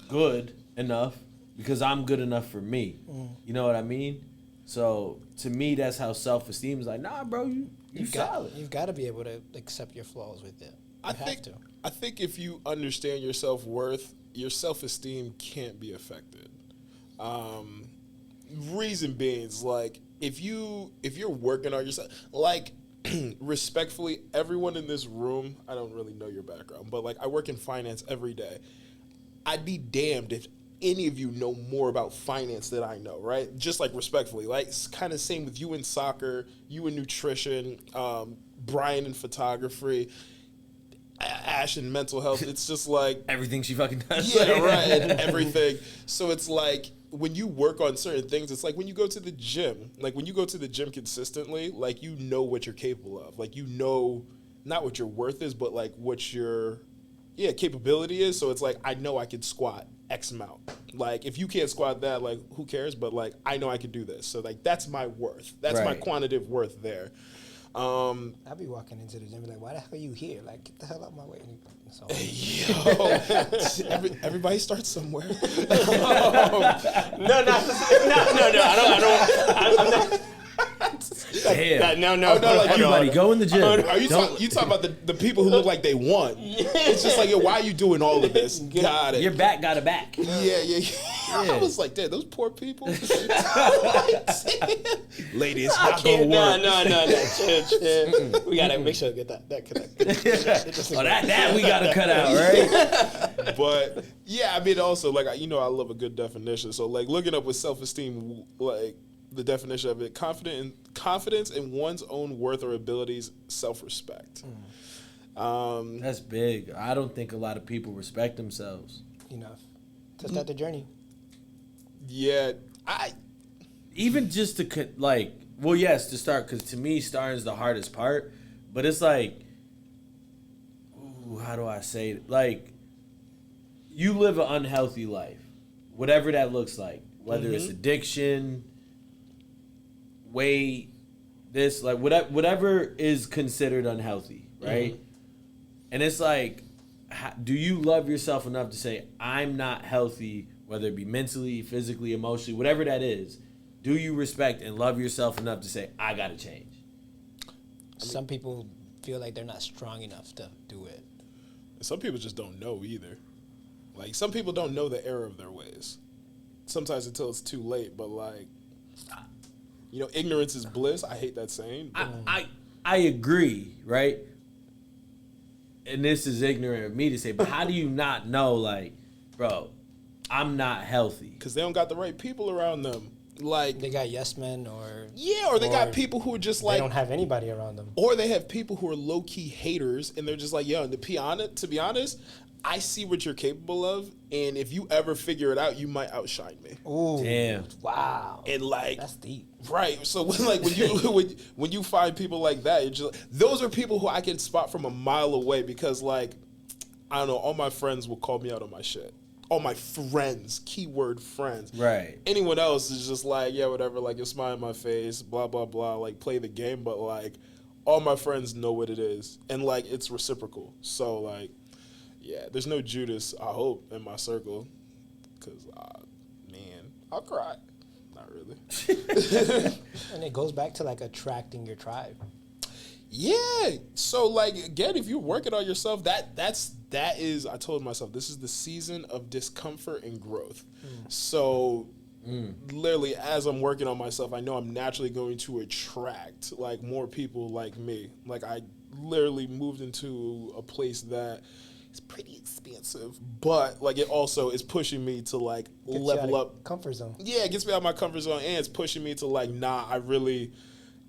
good enough because I'm good enough for me. You know what I mean? So to me, that's how self-esteem is like, nah, bro, you solid. You've got to be able to accept your flaws with it. I think if you understand your self-worth, your self-esteem can't be affected. Reason being is like if you're working on yourself, like respectfully, everyone in this room, I don't really know your background, but like I work in finance every day. I'd be damned if any of you know more about finance than I know, right? Just like respectfully, like it's kind of same with you in soccer, you in nutrition, Brian in photography, Ash in mental health. It's just like Everything she fucking does. yeah, right, and everything. So it's like when you work on certain things, it's like when you go to the gym. Like when you go to the gym consistently, like you know what you're capable of. Like you know not what your worth is, but like what your capability is. So it's like I know I could squat X amount. Like if you can't squat that, like who cares? But like I know I could do this. So like that's my worth. That's my Right. quantitative worth there. I'd be walking into the gym and be like, why the hell are you here? Like, get the hell out of my way. So, Everybody starts somewhere. no, I don't. Damn. No. like Everybody, go in the gym. Are you talking about the people who look like they won? It's just like, yo, why are you doing all of this? Got it. Your back got a back. Yeah. I was like, damn, those poor people. Ladies, not gonna work. No. Chill. We gotta make sure to get that connected. Oh, that we gotta cut out, right? But yeah, I mean, also like I love a good definition. So like looking up with self-esteem, like the definition of it, confidence in one's own worth or abilities, self-respect. That's big. I don't think a lot of people respect themselves. Enough to start the journey. Yeah, Even just to yes, to start, because to me starting is the hardest part. But it's like, how do I say it? Like, you live an unhealthy life, whatever that looks like, whether it's addiction, weight, this, like whatever is considered unhealthy, right? And it's like, do you love yourself enough to say, I'm not healthy, whether it be mentally, physically, emotionally, whatever that is? Do you respect and love yourself enough to say, I gotta change? Some people feel like they're not strong enough to do it. some people just don't know either. Like some people don't know the error of their ways. Sometimes until it's too late, but like, ignorance is bliss. I hate that saying. I agree, right? and this is ignorant of me to say, but how do you not know, like, bro, I'm not healthy? Because they don't got the right people around them. Like, They got yes men, or or they got or people who are just they like, don't have anybody around them. or they have people who are low key haters, and they're just like, yo, to be honest, I see what you're capable of, and if you ever figure it out, you might outshine me. Ooh, Damn. wow, And like, that's deep. right. So when you find people like that, you're just, those are people who I can spot from a mile away, because like, I don't know, all my friends will call me out on my shit. All my friends, keyword friends. Right. Anyone else is just like, yeah, whatever, like, you're smiling in my face, blah, blah, blah, like, play the game. But, like, all my friends know what it is. And, like, it's reciprocal. So, like, yeah, there's no Judas, I hope, in my circle. Because, man, I'll cry. Not really. And it goes back to like attracting your tribe. Yeah. So, like, again, if you're working on yourself, that is, I told myself, this is the season of discomfort and growth. So, literally, as I'm working on myself, I know I'm naturally going to attract, like, more people like me. Like, I literally moved into a place that is pretty expansive, but, like, it also is pushing me to, like, Gets you level out of up. comfort zone. Yeah, it gets me out of my comfort zone, and it's pushing me to, like,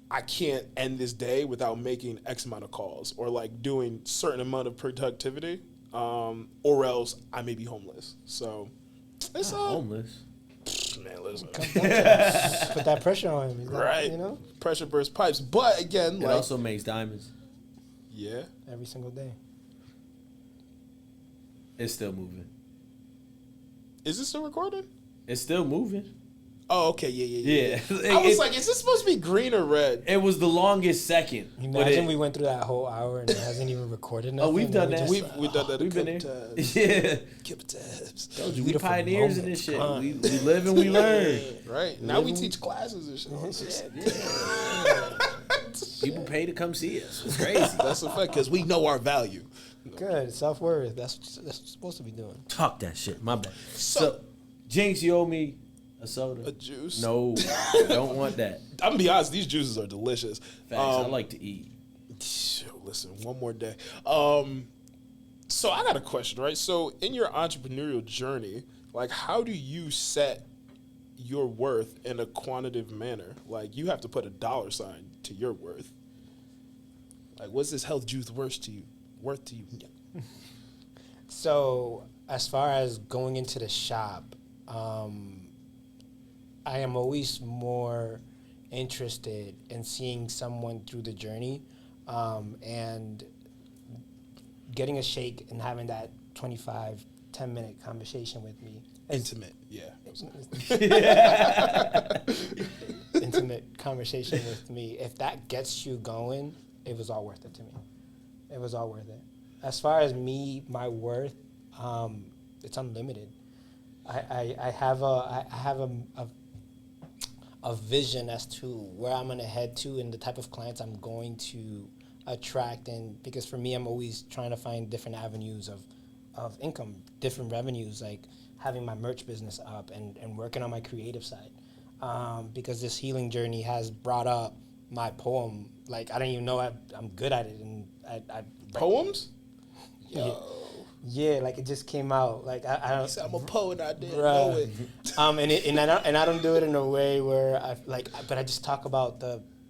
I can't end this day without making X amount of calls, or like doing certain amount of productivity, or else I may be homeless. So it's Homeless. Man, listen. Put that pressure on him. Right. You know, Pressure burst pipes. But again, It like, also makes diamonds. yeah. every single day. It's still moving. Is this still recording? It's still moving. Oh, okay. Yeah. Yeah. I was like, is this supposed to be green or red? It was the longest second. Imagine we went through that whole hour and it hasn't even recorded nothing. Oh, we've done and that. we just- We've done that We've a been couple there. times. Yeah. Couple times. Told you, we Beautiful pioneers in this shit. moments. We live and we learn. Right. Now we teach classes and shit. People pay to come see us. It's crazy. That's a fact, because we know our value. Good self-worth. That's what you're supposed to be doing. Talk that shit. My bad. So- So, Jinx, you owe me a soda. A juice? No, don't want that. I'm gonna be honest, these juices are delicious. Facts. I like to eat. Listen, one more day. So I got a question, right? So in your entrepreneurial journey, like, how do you set your worth in a quantitative manner? Like, you have to put a dollar sign to your worth. Like, what's this health juice worth to you? So as far as going into the shop, I am always more interested in seeing someone through the journey, and getting a shake and having that 10-minute conversation with me. Intimate, yeah. Intimate conversation with me. If that gets you going, it was all worth it to me. It was all worth it. As far as me, my worth, it's unlimited. I have a vision as to where I'm gonna head to and the type of clients I'm going to attract, and because for me, I'm always trying to find different avenues of income, different revenues, like having my merch business up and working on my creative side, because this healing journey has brought up my poem. Like, I don't even know I'm good at it, and I Poems? Yeah, like it just came out. Like I don't. He said, I'm a poet, I didn't Bruh. know it. And I don't do it in a way where but I just talk about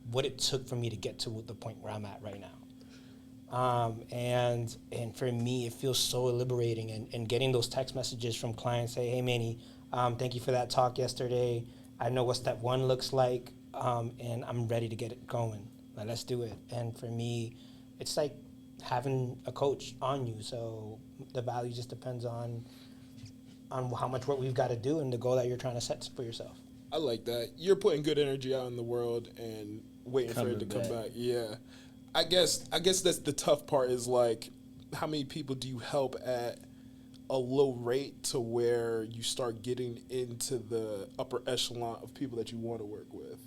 what it took for me to get to the point where I'm at right now. And for me, it feels so liberating, and getting those text messages from clients say, hey Manny, thank you for that talk yesterday. I know what step 1 looks like, and I'm ready to get it going. Like, let's do it. And for me, it's like having a coach on you. So the value just depends on how much work we've got to do and the goal that you're trying to set for yourself. I like that. You're putting good energy out in the world and waiting for it to come back. Yeah. I guess that's the tough part, is like, how many people do you help at a low rate to where you start getting into the upper echelon of people that you want to work with?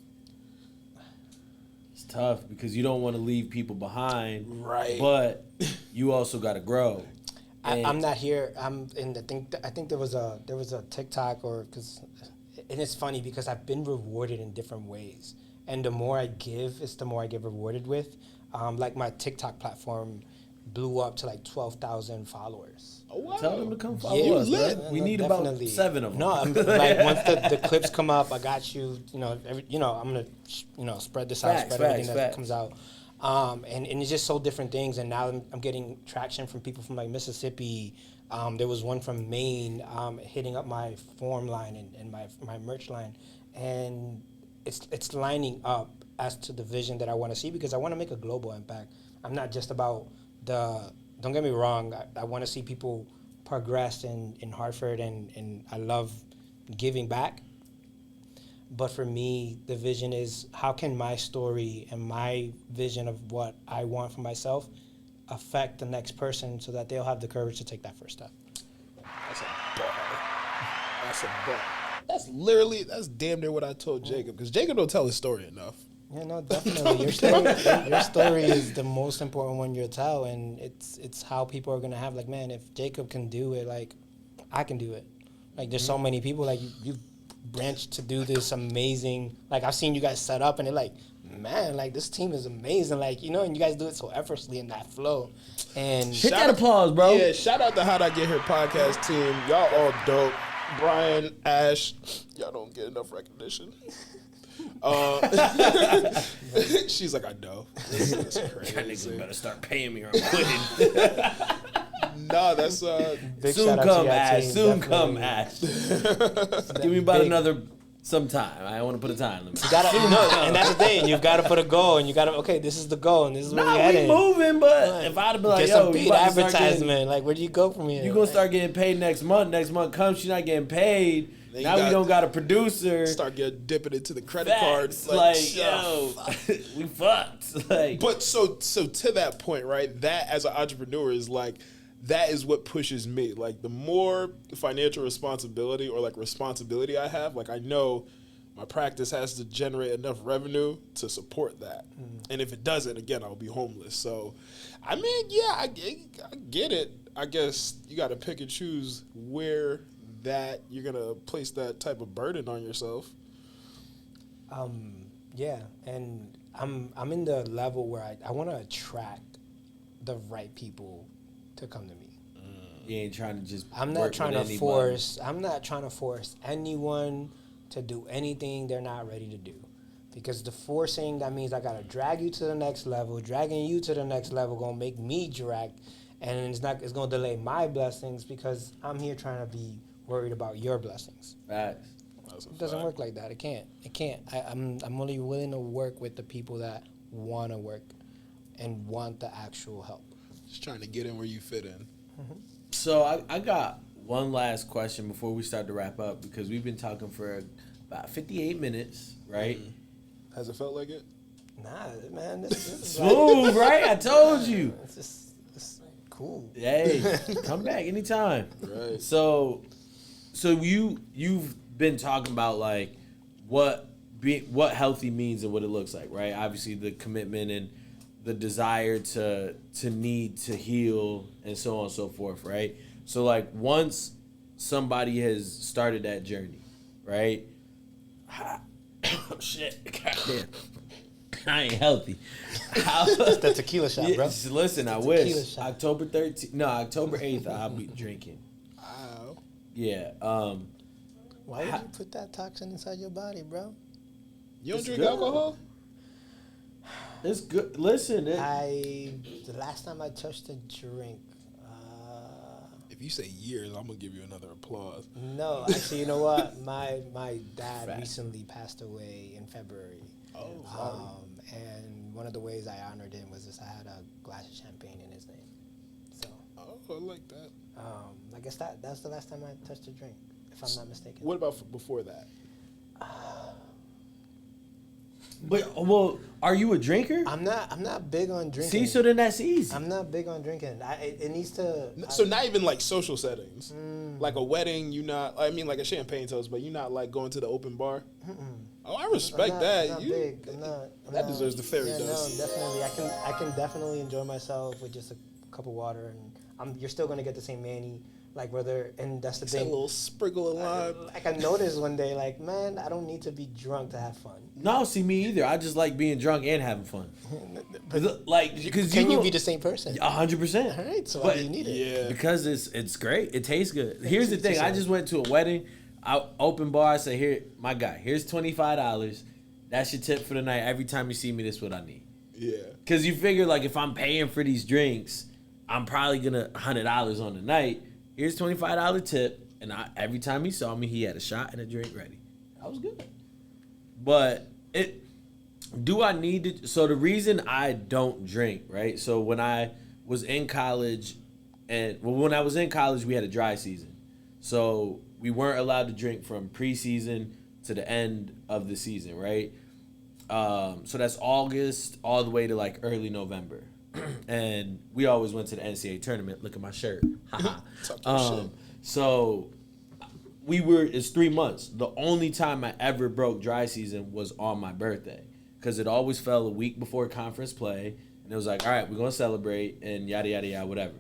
It's tough because you don't want to leave people behind. Right. But you also got to grow. I'm not here. I think there was a TikTok, and it's funny because I've been rewarded in different ways, and the more I give, it's the more I get rewarded with. Like my TikTok platform, blew up to like 12,000 followers. Oh, wow. Tell them to come follow Yeah, us, lit. man. We No, need definitely. about 7 of them. No, I'm, like once the clips come up, I got you. You know, I'm gonna spread this out, Facts, spread everything that facts. comes out. And it's just so different things. And now I'm getting traction from people from like Mississippi. There was one from Maine hitting up my form line and my merch line, and it's lining up as to the vision that I want to see, because I want to make a global impact. I'm not just about don't get me wrong, I want to see people progress in Hartford, and I love giving back. But for me, the vision is, how can my story and my vision of what I want for myself affect the next person so that they'll have the courage to take that first step. That's a bar. That's a bar. That's damn near what I told Jacob, because Jacob don't tell his story enough. Yeah, no, definitely. Your story is the most important one you'll tell, and it's how people are gonna have, like, man, if Jacob can do it, like, I can do it. Like, there's so many people, like, you've branched to do this amazing, like, I've seen you guys set up, and they're like, man, like, this team is amazing, like, you know, and you guys do it so effortlessly in that flow. And Hit that applause, bro. Yeah, shout out to How'd I Get Here podcast team. Y'all all dope. Brian, Ash, y'all don't get enough recognition. She's like, I know. This is That crazy. nigga better start paying me or I'm quitting. No, that's big Soon shout out to come, your Ash. team, Soon definitely. come, Ash. Give me about big- another some time. I want to put a time limit. You gotta, and that's the thing. You've got to put a goal, and you got to, okay, this is the goal, and this is where Nah, we're we heading. moving, but if I'd have been like, Get yo, some you paid about to start advertisement. Like, where do you go from here? you gonna start getting paid next month. Next month comes, she's not getting paid. Then you Now we got- don't got a producer. start getting dipping into the credit Facts. cards. Like, yo, yo, we fucked. Like, But so to that point, right? That as an entrepreneur is like, that is what pushes me. Like, the more financial responsibility or like responsibility I have, like, I know my practice has to generate enough revenue to support that. And if it doesn't, again, I'll be homeless. So, I mean, yeah, I get it. I guess you got to pick and choose where that you're gonna place that type of burden on yourself. Yeah, and I'm in the level where I want to attract the right people to come to me. you ain't trying to just. I'm work not trying with to anybody. force anyone to do anything they're not ready to do. Because the forcing, that means I gotta drag you to the next level. Dragging you to the next level gonna make me drag, and it's gonna delay my blessings, because I'm here trying to be worried about your blessings. Facts. It doesn't work like that. It can't. I'm only willing to work with the people that want to work and want the actual help. Just trying to get in where you fit in. So I got one last question before we start to wrap up, because we've been talking for about 58 minutes, right? Has it felt like it? Nah, man, this is Smooth, right? I told you. it's cool. Hey, come back anytime. Right. So you've been talking about like what healthy means and what it looks like, right? Obviously the commitment and the desire to need to heal and so on and so forth, right? So like once somebody has started that journey, right? Oh shit, goddamn, I ain't healthy. It's the tequila shot, bro. Yeah, listen, I tequila wish shot. October 8th I'll be drinking. Wow. Yeah. Why would you put that toxin inside your body, bro? You don't It's drink good. alcohol? It's good. Listen, The last time I touched a drink, If you say years, I'm gonna give you another applause. no, actually, you know what? My dad Fact. recently passed away in February. Oh, And one of the ways I honored him was just I had a glass of champagne in his name. So, I like that. I guess that's the last time I touched a drink, if I'm not mistaken. What about before that? but well, are you a drinker? I'm not big on drinking. See, so then that's easy. I'm not big on drinking. It needs to. So not even like social settings, like a wedding. You not? I mean, like a champagne toast, but you not like going to the open bar. Oh, I respect that. I'm not You big. I'm that not- deserves the fairy yeah, dust. No, definitely. I can definitely enjoy myself with just a cup of water, and you're still gonna get the same Manny Like whether, and that's the It's a thing. little sprinkle of lime. Like I noticed one day, like, man, I don't need to be drunk to have fun. No, see me either. I just like being drunk and having fun. Like, because Can you be the same person? 100%. All right, so why do you need it? Yeah. Because it's great. It tastes good. Here's the thing. I just went to a wedding. I open bar. I say, here, my guy. Here's $25. That's your tip for the night. Every time you see me, this is what I need. Yeah. Because you figure, like, if I'm paying for these drinks, I'm probably gonna $100 on the night. Here's $25 tip, and every time he saw me, he had a shot and a drink ready. That was good. But do I need to? So the reason I don't drink, right? So when I was in college, when I was in college, we had a dry season, so we weren't allowed to drink from preseason to the end of the season, right? So that's August all the way to like early November. And we always went to the NCAA tournament. Look at my shirt. So it's 3 months. The only time I ever broke dry season was on my birthday, because it always fell a week before conference play. And it was like, all right, we're going to celebrate and yada, yada, yada, whatever.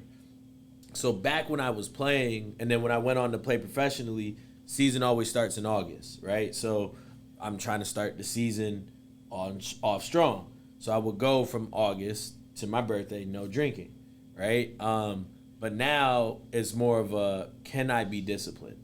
So back when I was playing, and then when I went on to play professionally, season always starts in August, right? So I'm trying to start the season off strong. So I would go from August to my birthday, no drinking, right? But now it's more of a, can I be disciplined?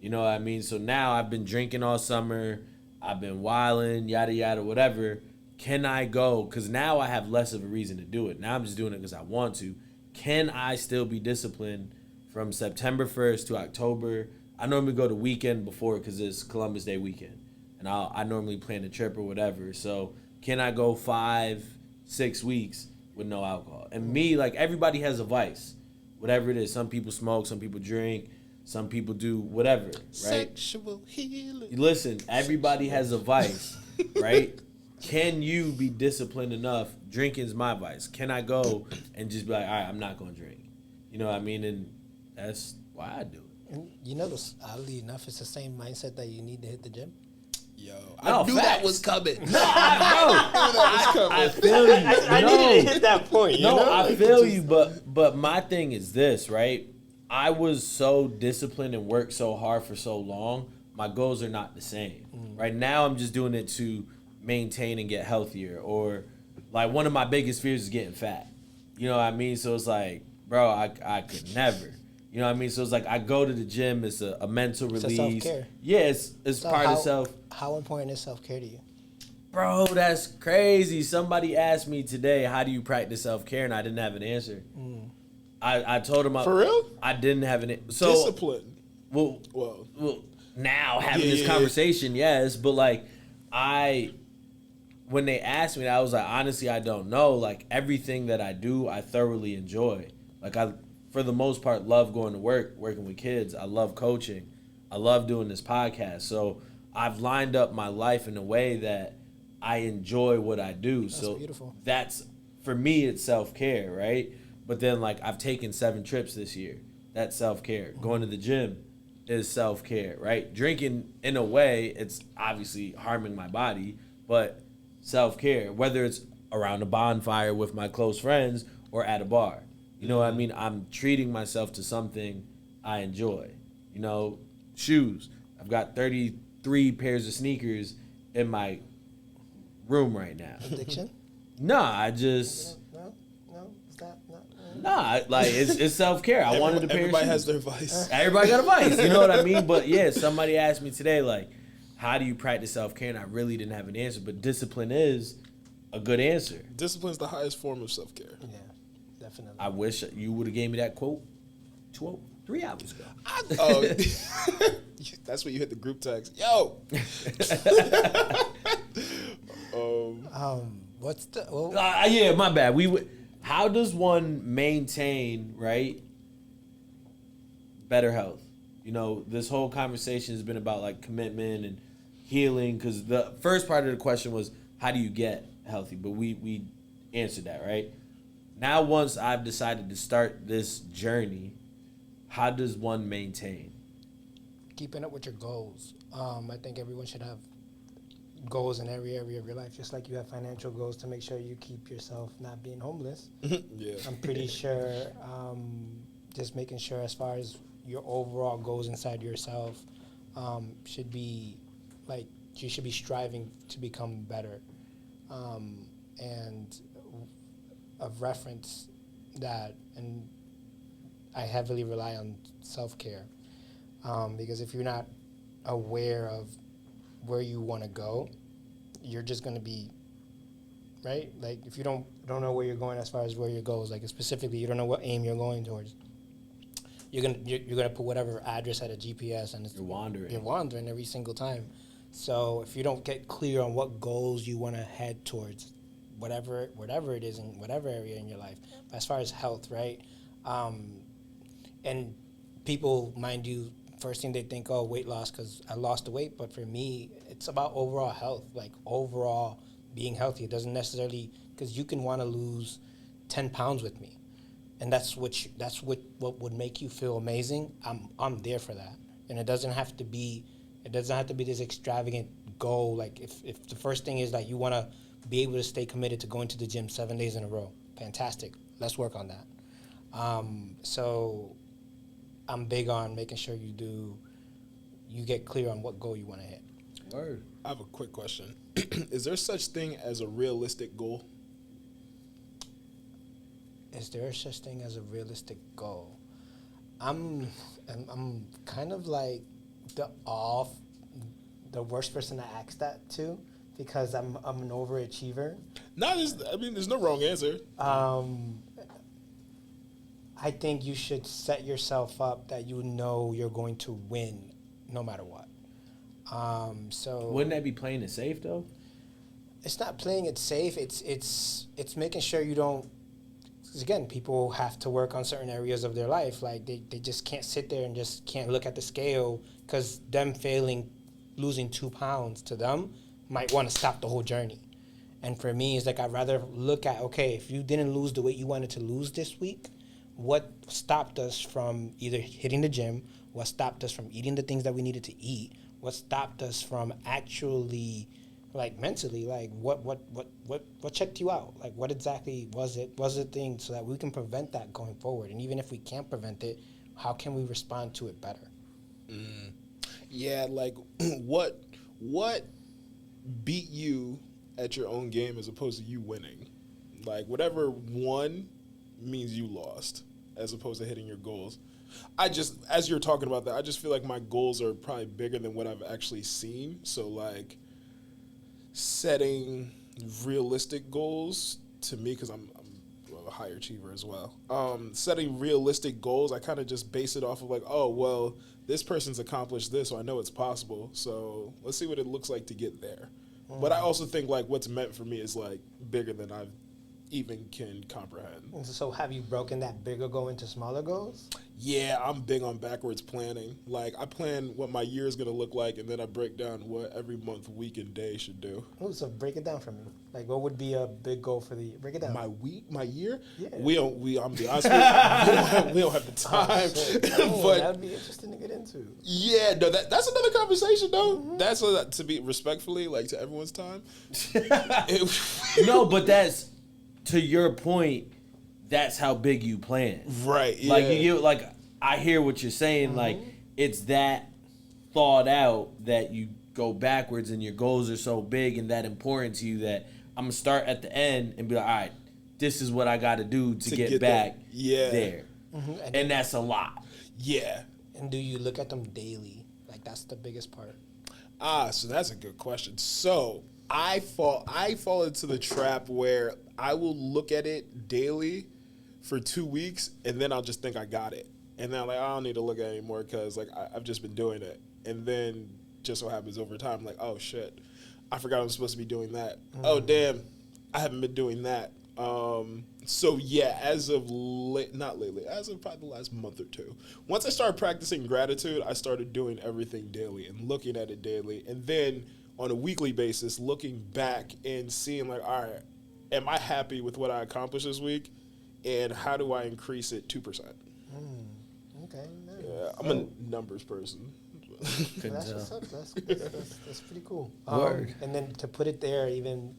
You know what I mean? So now I've been drinking all summer. I've been wilding, yada, yada, whatever. Can I go? Because now I have less of a reason to do it. Now I'm just doing it because I want to. Can I still be disciplined from September 1st to October? I normally go the weekend before because it's Columbus Day weekend. And I normally plan a trip or whatever. So can I go 5-6 weeks with no alcohol? And me, like, everybody has a vice, whatever it is. Some people smoke, some people drink, some people do whatever, right? Sexual healing. Listen, everybody has a vice, right? Can you be disciplined enough? Drinking's my vice. Can I go and just be like, all right, I'm not going to drink? You know what I mean? And that's why I do it. And you notice, oddly enough, it's the same mindset that you need to hit the gym. Yo, No, I knew facts. that was coming. I feel you. I needed to hit that point. No, you know? I feel you, but my thing is this, right? I was so disciplined and worked so hard for so long. My goals are not the same. Right now, I'm just doing it to maintain and get healthier. Or, like, one of my biggest fears is getting fat. You know what I mean? So it's like, bro, I could never. You know what I mean? So it's like I go to the gym. It's a mental release. It's self-care. Yeah, it's So part of self. How important is self-care to you? Bro, that's crazy. Somebody asked me today, how do you practice self-care? And I didn't have an answer. I told him. For real? I didn't have an answer. So, Discipline. Well, Well, now having this yeah. conversation, yes. But, like, when they asked me that, I was like, honestly, I don't know. Like, everything that I do, I thoroughly enjoy. Like, I, for the most part, love going to work, working with kids. I love coaching. I love doing this podcast. So I've lined up my life in a way that I enjoy what I do. That's so beautiful. That's, for me, it's self-care, right? But then, like, I've taken 7 trips this year. That's self-care. Going to the gym is self-care, right? Drinking, in a way, it's obviously harming my body, but self-care, whether it's around a bonfire with my close friends or at a bar. You know what I mean? I'm treating myself to something I enjoy. You know, shoes. I've got 33 pairs of sneakers in my room right now. Addiction? Nah, I just... No, is that not? Nah, like, it's self-care. I wanted a pair of shoes. Everybody has their vice. Everybody got a vice. You know what I mean? But, yeah, somebody asked me today, like, how do you practice self-care? And I really didn't have an answer. But discipline is a good answer. Discipline is the highest form of self-care. Yeah, definitely. I wish you would have gave me that quote 3 hours ago. That's when you hit the group text. Yo. What's the? Well, Yeah, my bad. How does one maintain, right, better health? You know, this whole conversation has been about, like, commitment and healing, because the first part of the question was, how do you get healthy? But we answered that, right? Now, once I've decided to start this journey, how does one maintain? keeping up with your goals. I think everyone should have goals in every area of your life, just like you have financial goals to make sure you keep yourself not being homeless. Yeah. I'm pretty sure just making sure as far as your overall goals inside yourself should be like you should be striving to become better. And a reference that, and I heavily rely on self-care, because if you're not aware of where you want to go, you're just going to be, right? Like if you don't know where you're going as far as where your goals, like specifically you don't know what aim you're going towards, you're gonna put whatever address at a GPS and you're wandering every single time. So if you don't get clear on what goals you want to head towards, whatever it is in whatever area in your life, as far as health, right? And people, mind you, first thing they think, oh, weight loss because I lost the weight. But for me, it's about overall health, like overall being healthy. It doesn't necessarily, because you can want to lose 10 pounds with me, and that's what would make you feel amazing. I'm there for that, and it doesn't have to be this extravagant goal. Like if the first thing is that you want to be able to stay committed to going to the gym 7 days in a row, fantastic. Let's work on that. So I'm big on making sure you get clear on what goal you want to hit. Word. I have a quick question. Is there such thing as a realistic goal? Is there such thing as a realistic goal? I'm kind of like the worst person to ask that to, because I'm an overachiever. There's no wrong answer. I think you should set yourself up that you know you're going to win no matter what. So wouldn't that be playing it safe though? It's not playing it safe. It's making sure you don't. Because again, people have to work on certain areas of their life. Like they just can't sit there and just can't look at the scale, because them losing 2 pounds to them might want to stop the whole journey. And for me, it's like I'd rather look at, okay, if you didn't lose the weight you wanted to lose this week, what stopped us from either hitting the gym, what stopped us from eating the things that we needed to eat, what stopped us from actually, like mentally, like what checked you out? Like what exactly was the thing, so that we can prevent that going forward? And even if we can't prevent it, how can we respond to it better? Yeah, like what beat you at your own game as opposed to you winning? Like whatever won means you lost as opposed to hitting your goals. As you're talking about that, I just feel like my goals are probably bigger than what I've actually seen. So like setting realistic goals to me, because I'm a high achiever as well. Setting realistic goals, I kind of just base it off of like, oh, well, this person's accomplished this, so I know it's possible. So let's see what it looks like to get there. But I also think like what's meant for me is like bigger than I've even can comprehend. So have you broken that bigger goal into smaller goals? Yeah, I'm big on backwards planning. Like I plan what my year is going to look like, and then I break down what every month, week, and day should do. Oh, so break it down for me. Like what would be a big goal for the year? Break it down. My year? Yeah. I'm gonna be honest with you, we don't have the time. But that would be interesting to get into. Yeah, no, that's another conversation though. Mm-hmm. That's to be respectfully, like to everyone's time. No, but that's, to your point, that's how big you plan. Right. Yeah. Like like I hear what you're saying. Mm-hmm. Like it's that thought out that you go backwards, and your goals are so big and that important to you that I'm gonna start at the end and be like, all right, this is what I got to do to get back there. Mm-hmm. And that's a lot. Yeah. And do you look at them daily? Like that's the biggest part. So that's a good question. So I fall into the trap where I will look at it daily for 2 weeks, and then I'll just think I got it. And then I'm like, I don't need to look at it anymore because like I've just been doing it. And then just so happens over time, I'm like, oh shit, I forgot I'm supposed to be doing that. Mm-hmm. Oh damn, I haven't been doing that. So yeah, as of not lately, as of probably the last month or two, once I started practicing gratitude, I started doing everything daily and looking at it daily. And then on a weekly basis, looking back and seeing like, all right, am I happy with what I accomplished this week? And how do I increase it 2%? Okay. Yeah, I'm a numbers person. That's what's up. That's pretty cool. Word. And then to put it there, even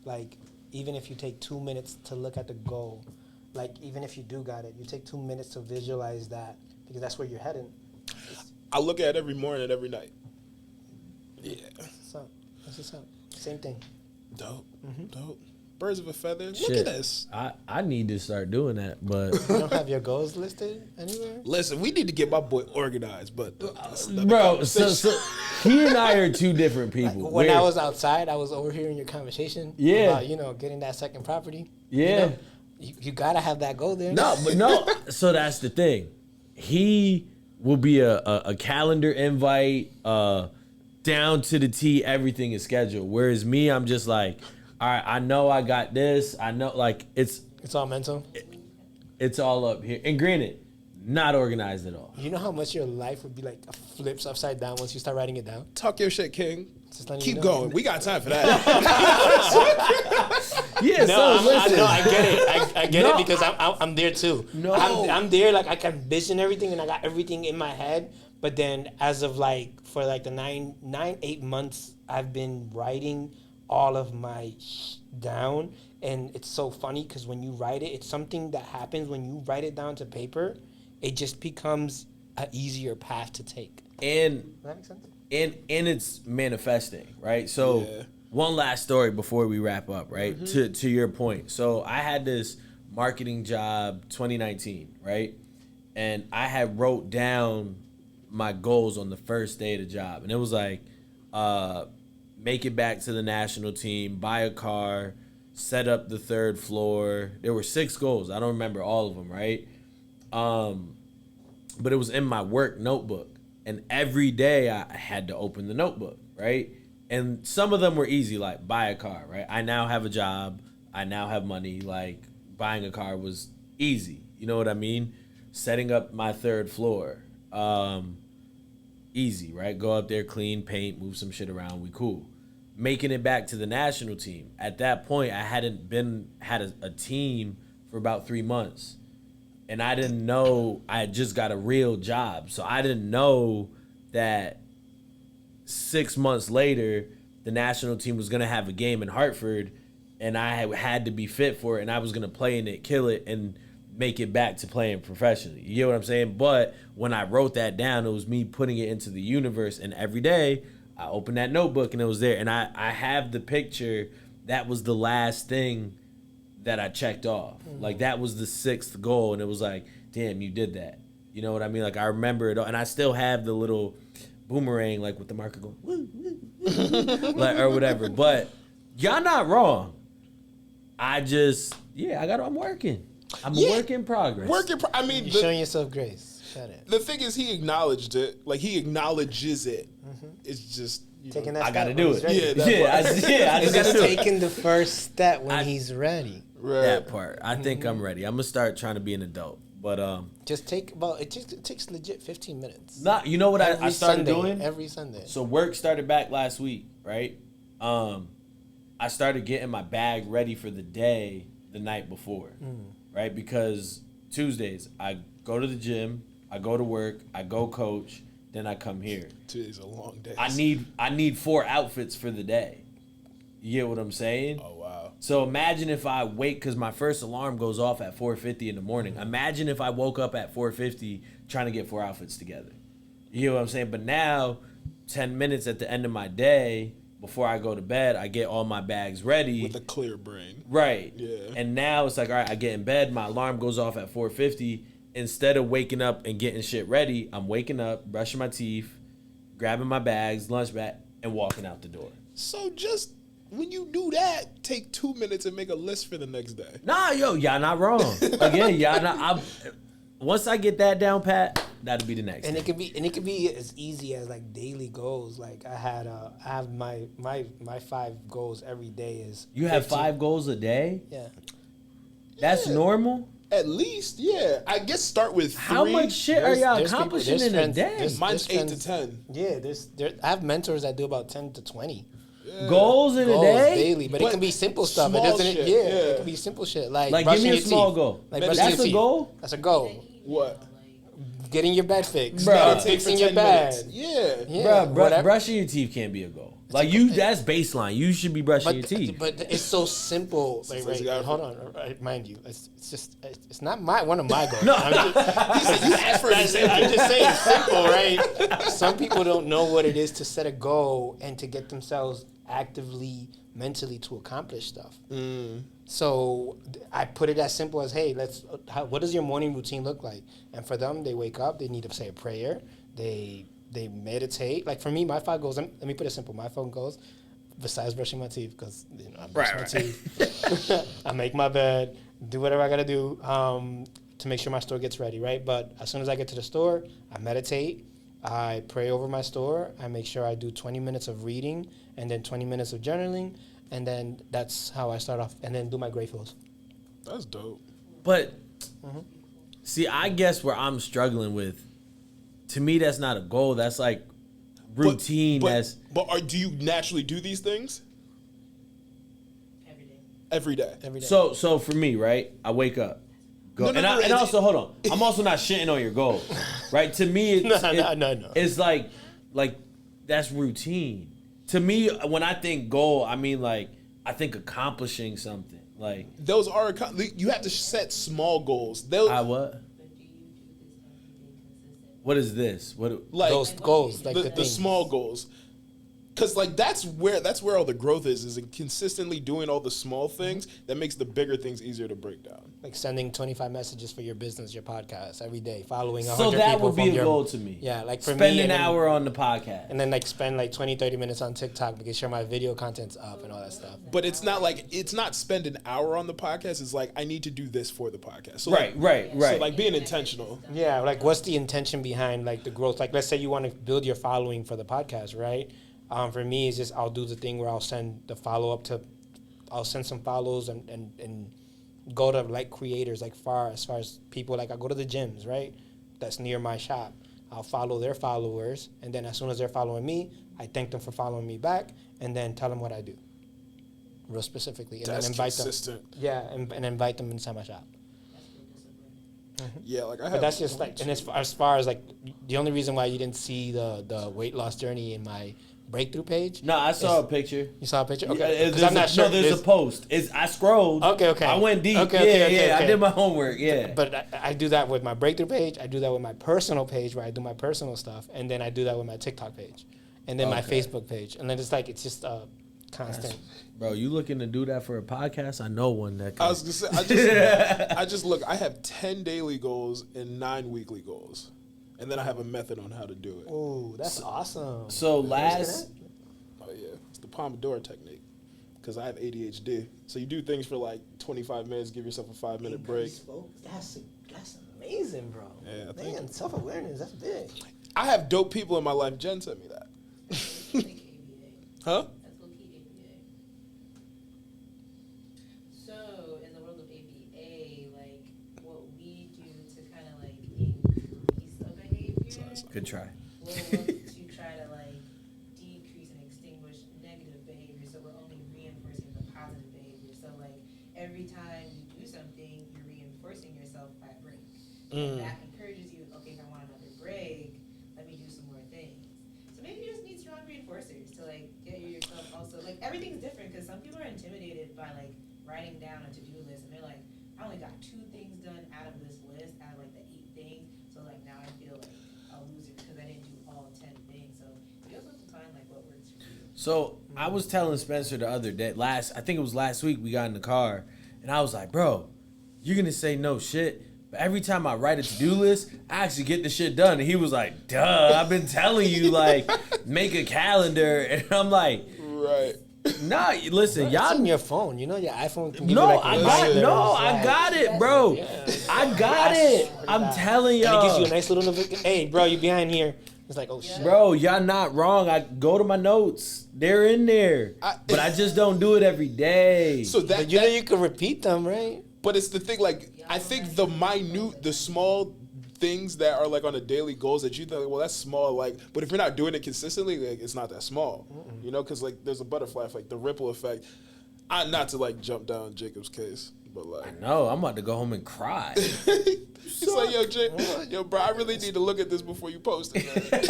if you take 2 minutes to look at the goal, like even if you do got it, you take 2 minutes to visualize that, because that's where you're heading. I look at it every morning and every night. Yeah. So that's what's up. Same thing. Dope. Dope. Birds of a feather. Look Shit. at this. I need to start doing that, but You don't have your goals listed anywhere? Listen, we need to get my boy organized, but that's another bro, conversation. so he and I are two different people. When We're- I was outside, I was overhearing your conversation. Yeah. About, getting that second property. Yeah. You gotta have that goal there. No, but no. So that's the thing. He will be a calendar invite, down to the T. Everything is scheduled. Whereas me, I'm just like, all right, I know I got this. I know, like It's all mental. it's all up here. And granted, not organized at all. You know how much your life would be like flips upside down once you start writing it down? Talk your shit, King. Just letting Keep you know. going. We got time for that. Yeah. No, So listen. I get it. I get No, it because I'm there too. No. I'm there. Like I can vision everything and I got everything in my head. But then, as of for the 8 months, I've been writing all of my down, and it's so funny because when you write it, it's something that happens when you write it down to paper. It just becomes an easier path to take. And Does that make sense? and it's manifesting, right? So Yeah. one last story before we wrap up, right? To your point. So I had this marketing job 2019, right? And I had wrote down my goals on the first day of the job. And it was like make it back to the national team, buy a car, set up the third floor. There were 6 goals. I don't remember all of them, right? But it was in my work notebook. And every day I had to open the notebook, right? And some of them were easy, like buy a car, right? I now have a job. I now have money. Like buying a car was easy. You know what I mean? Setting up my third floor. Easy, right? Go up there, clean, paint, move some shit around. We cool. Making it back to the national team. At that point, I hadn't had a team for about 3 months. And I didn't know, I had just got a real job. So I didn't know that 6 months later, the national team was going to have a game in Hartford and I had to be fit for it and I was going to play in it, kill it, and make it back to playing professionally. You get what I'm saying? But when I wrote that down, it was me putting it into the universe. And every day, I opened that notebook and it was there. And I have the picture. That was the last thing that I checked off. Like that was the 6th goal, and it was like, damn, you did that. You know what I mean? Like I remember it all, and I still have the little boomerang, like with the marker going, woo, woo, woo, like or whatever. But y'all not wrong. I'm working. I'm a work in progress. I mean, You're showing yourself grace. Shut it. the thing is, he acknowledged it. Like he acknowledges it. It's just Taking that I got to step do when it. he's ready. I He's just got just to do it. taking the first step when he's ready. right. That part. I think I'm ready. I'm gonna start trying to be an adult. But It takes legit 15 minutes. you know what I Every started Sunday, doing? every Sunday. So work started back last week, right? I started getting my bag ready for the day the night before, right? Because Tuesdays I go to the gym, I go to work, I go coach, then I come here. Today's a long day. I need 4 outfits for the day. You get what I'm saying? Oh wow. So imagine if I wake, because my first alarm goes off at 4:50 in the morning. Imagine if I woke up at 4:50 trying to get 4 outfits together. You hear what I'm saying? But now, 10 minutes at the end of my day, before I go to bed, I get all my bags ready. With a clear brain. Right. Yeah. And now it's like, all right, I get in bed, my alarm goes off at 4:50. Instead of waking up and getting shit ready, I'm waking up, brushing my teeth, grabbing my bags, lunch bag, and walking out the door. So just when you do that, take 2 minutes and make a list for the next day. Nah, y'all not wrong. Again, y'all not. Once I get that down pat, that'll be the next. And thing. it could be as easy as like daily goals. Like I have my 5 goals every day is. You have 15 5 goals a day? Yeah. That's Yeah. normal? At least, yeah. I guess start with 3. How much shit are y'all there's people- accomplishing there's in a friends- day? there's- Mine's there's 8 to friends- 10. Yeah, I have mentors that do about 10 to 20 Goals in a goals day? daily, but it But can be simple stuff. It small doesn't. shit, Yeah, yeah. it can be simple shit like Like, give brushing me a your small teeth. goal. Like That's brushing That's your a teeth. goal? That's a goal. What? getting your bed fixed, Bruh. fixing your bed. Yeah. Bruh, brushing your teeth can't be a goal. Like that's baseline. You should be brushing your teeth. But it's so simple. Like, hold on, mind you, it's not one of my goals. No. He said you asked for it. I'm just saying it's simple, right? Some people don't know what it is to set a goal and to get themselves actively, mentally to accomplish stuff. So I put it as simple as, hey, what does your morning routine look like? And for them, they wake up, they need to say a prayer, they meditate. Like for me, my 5 goals, let me put it simple. My 5 goals, besides brushing my teeth, because I brush my teeth, I make my bed, do whatever I got to do to make sure my store gets ready, right? But as soon as I get to the store, I meditate, I pray over my store, I make sure I do 20 minutes of reading and then 20 minutes of journaling, and then that's how I start off, and then do my gratefuls. That's dope. But see, I guess where I'm struggling with, to me, that's not a goal. That's like routine. Do you naturally do these things? Every day. So for me, right? I wake up, go, and also hold on. I'm also not shitting on your goals, right? To me, No. It's like that's routine. To me, when I think goal, I mean like I think accomplishing something. Like those are you have to set small goals. What? What is this? What like those goals, like the small goals? Because like that's where all the growth is in consistently doing all the small things that makes the bigger things easier to break down. Like sending 25 messages for your business, your podcast every day, following 100 so people. that would be a goal to me. Yeah, like for spend me, an hour on the podcast, and then like spend like 20-30 minutes on TikTok, making sure my video content's up and all that stuff. But it's not spend an hour on the podcast. It's like I need to do this for the podcast. So right. So like being intentional. Yeah, like what's the intention behind like the growth? Like let's say you want to build your following for the podcast, right? For me, it's just I'll do the thing where I'll send the I'll send some follows and go to like creators like as far as people, like I go to the gyms, right? That's near my shop. I'll follow their followers, and then as soon as they're following me, I thank them for following me back, and then tell them what I do, real specifically, and That's then invite consistent. them. Yeah, and invite them inside my shop. Yeah, like I have. But that's just like, and as far as like the only reason why you didn't see the weight loss journey in my breakthrough page. No, I saw a picture. You saw a picture? Okay. Because I'm not sure. No, there's a post. I scrolled. Okay. I went deep. Okay. I did my homework. Yeah. But I do that with my breakthrough page. I do that with my personal page where I do my personal stuff, and then I do that with my TikTok page, and then my Facebook page, and then it's just a constant. Bro, you looking to do that for a podcast? I know one that. I was gonna say, I just look. I have 10 daily goals and 9 weekly goals. And then I have a method on how to do it. Oh, that's awesome. So Oh yeah, it's the Pomodoro technique. Because I have ADHD, so you do things for like 25 minutes, give yourself a 5-minute break. That's amazing, bro. Yeah, man, self-awareness, that's big. I have dope people in my life. Jen sent me that. Huh? Let's go key ABA. So, in the world of ABA, like what we do to kind of like increase a behavior. Good try. We'll look to try to like decrease and extinguish negative behavior, so we're only reinforcing the positive behavior. So like every time you do something, you're reinforcing yourself by a break. And that encourages you, okay, if I want another break, let me do some more things. So maybe you just need strong reinforcers to like get yourself also, like everything's different because some people are intimidated by like writing down a to-do list and they're like, I only got 2 things done out of this list, out of like the 8 things. So like now I feel like a loser because I didn't do all 10 things. So you also have to find like what works for you. So I was telling Spencer the other day, I think it was last week, we got in the car, and I was like, bro, you're gonna say no shit, but every time I write a to-do list, I actually get the shit done. And he was like, duh, I've been telling you, like, make a calendar. And I'm like, Right. nah, listen, It's y'all. on your phone. You know your iPhone can give No, you like I got it, bro. I got it. I'm telling And it gives you y'all. a nice little notification. Hey, bro, you behind here. It's like, oh, shit. Bro, y'all not wrong. I go to my notes. They're in there. But I just don't do it every day. So that, But you know you can repeat them, right? but it's the thing, like, I think the small things that are like on a daily goals that you think, well, that's small, like, but if you're not doing it consistently, like, it's not that small, you know, because like there's a butterfly effect, the ripple effect. Not to like jump down Jacob's case, But like, No, I'm about to go home and cry. he's like, yo, bro, I really need to look at this before you post it, man.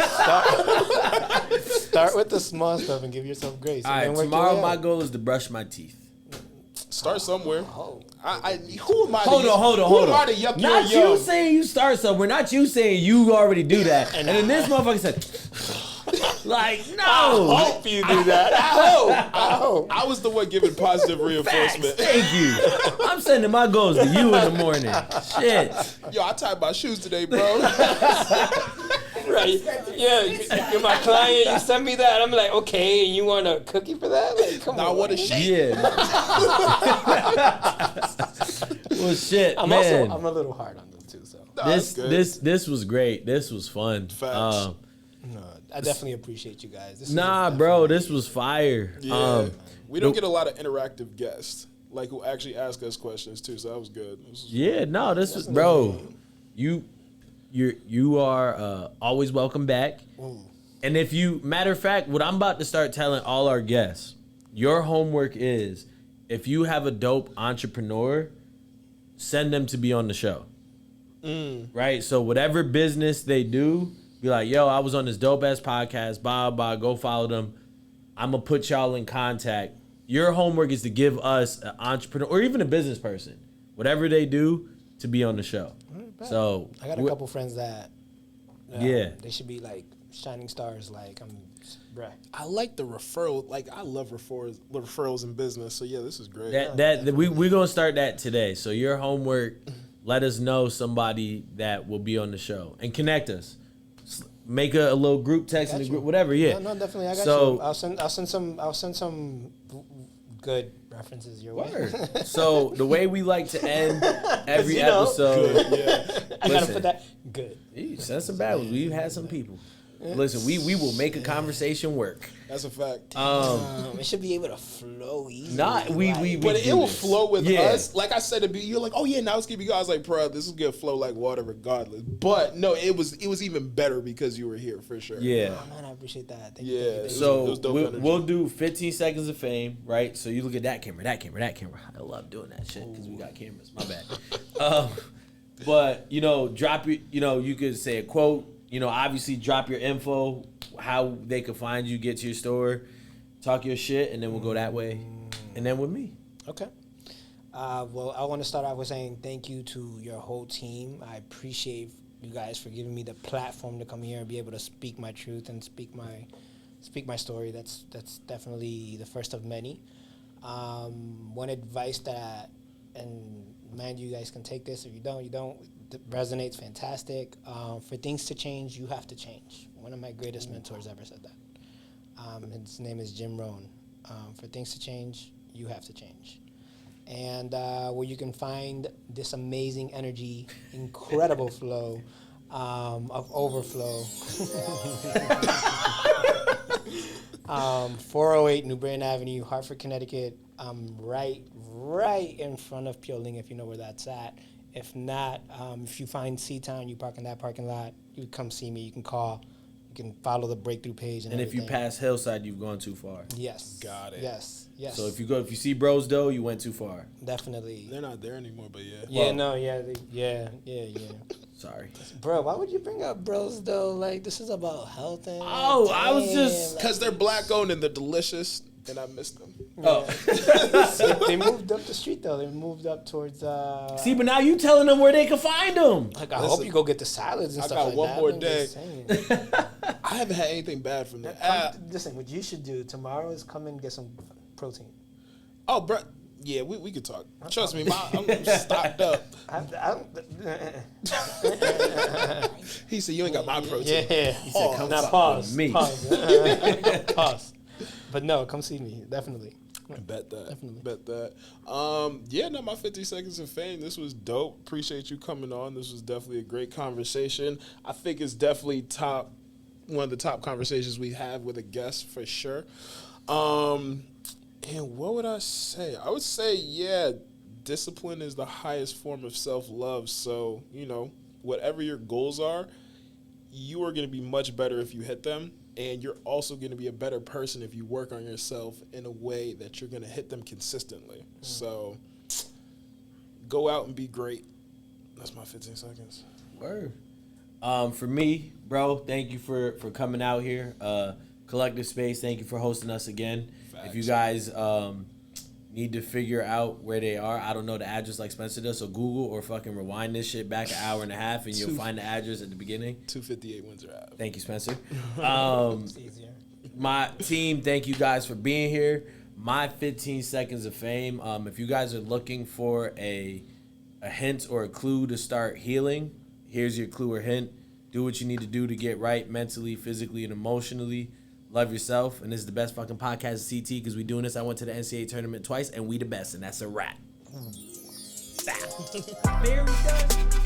Start with the small stuff and give yourself grace. All right, tomorrow my goal is to brush my teeth. Start somewhere. Oh. Who am I? Hold on. Who am I to yuck your Not yum? you saying you start somewhere. Not you saying you already do that. And then this motherfucker said, like, no. I hope you do that. I hope. I was the one giving positive Facts. reinforcement. Thank you. I'm sending my goals to you in the morning. Shit. Yo, I tied my shoes today, bro. Right. Yeah, you're my client. You send me that. I'm like, okay, and you want a cookie for that? Like, come on. I want a shake. Yeah. Well, shit, I'm man. a little hard on them too, so. This was great. This was fun. Facts. No, I definitely appreciate you guys. This This was fire. Yeah. We don't get a lot of interactive guests, like who actually ask us questions too, so that was good. This was, bro. You are always welcome back. Ooh. And if you, matter of fact, what I'm about to start telling all our guests, your homework is, if you have a dope entrepreneur, send them to be on the show. Right? So whatever business they do, be like, yo, I was on this dope ass podcast, blah, blah, go follow them. I'm going to put y'all in contact. Your homework is to give us an entrepreneur or even a business person, whatever they do, to be on the show. So I got a couple friends that they should be like shining stars. Like bruh. I like the referral. Like, I love referrals in business. So yeah, this is great. We're gonna start that today. So your homework, let us know somebody that will be on the show and connect us. Make a little group text in the group, whatever. Yeah, No, definitely. I got you. I'll send some good references your way. So the way we like to end every Good, episode, yeah. I gotta put that good. You said some bad ones. We've had some people. Listen, we will make a conversation work. That's a fact. It should be able to flow easily. But it will flow with us. Like I said, you're like, oh yeah, now it's gonna be. I was like, bro, this is gonna flow like water regardless. But no, it was even better because you were here for sure. Yeah. Oh, man, I appreciate that. Thank Yeah. you. So we'll do 15 seconds of fame, right? So you look at that camera. I love doing that shit because we got cameras. My bad. But drop your, you could say a quote. Obviously drop your info, how they can find you, get to your store, talk your shit, and then we'll go that way. And then with me. Okay. Well, I want to start off with saying thank you to your whole team. I appreciate you guys for giving me the platform to come here and be able to speak my truth and speak my story. That's definitely the first of many. One advice and man, you guys can take this. If you don't, it resonates fantastic. For things to change, you have to change. One of my greatest mentors ever said that. His name is Jim Rohn. For things to change, you have to change. And where you can find this amazing energy, incredible flow of overflow. 408 New Britain Avenue, Hartford, Connecticut. Right in front of Pioling, if you know where that's at. If not, if you find C-Town, you park in that parking lot, you come see me, you can call, you can follow the breakthrough page. And if you pass Hillside, you've gone too far. Yes. Got it. Yes. So if you see Bros Dough, you went too far. Definitely. They're not there anymore, but yeah. Yeah. Sorry. Bro, why would you bring up Bros though? Like, this is about health and... Oh, I was just... Because they're black owned and they're delicious, and I miss them. Oh. They moved up the street though. They moved up towards... See, but now you telling them where they can find them. Like, I hope you go get the salads and stuff like that. I got one more I'm day. just saying. I haven't had anything bad from them. Listen, what you should do tomorrow is come and get some protein. Oh, bro. Yeah, we could talk. Trust me, I'm stocked up. He said, you ain't got my protein. Yeah. He said, come now fuck pause. with me. Pause. But no, come see me. Definitely. Bet that. Definitely. Bet that. My 50 seconds of fame. This was dope. Appreciate you coming on. This was definitely a great conversation. I think it's definitely one of the top conversations we have with a guest for sure. And what would I say? I would say, discipline is the highest form of self-love. So, whatever your goals are, you are going to be much better if you hit them. And you're also going to be a better person if you work on yourself in a way that you're going to hit them consistently. So, Go out and be great. That's my 15 seconds. Word. For me, bro, thank you for coming out here. Collective Space, thank you for hosting us again. Facts. If you guys need to figure out where they are, I don't know the address like Spencer does, so Google or fucking rewind this shit back an hour and a half and you'll find the address at the beginning. 258 Windsor Ave. Thank you, Spencer. It's easier. My team, thank you guys for being here. My 15 seconds of fame. If you guys are looking for a hint or a clue to start healing, here's your clue or hint. Do what you need to do to get right mentally, physically, and emotionally. Love yourself. And this is the best fucking podcast at CT because we doing this. I went to the NCAA tournament twice, and we the best, and that's a wrap. Very done.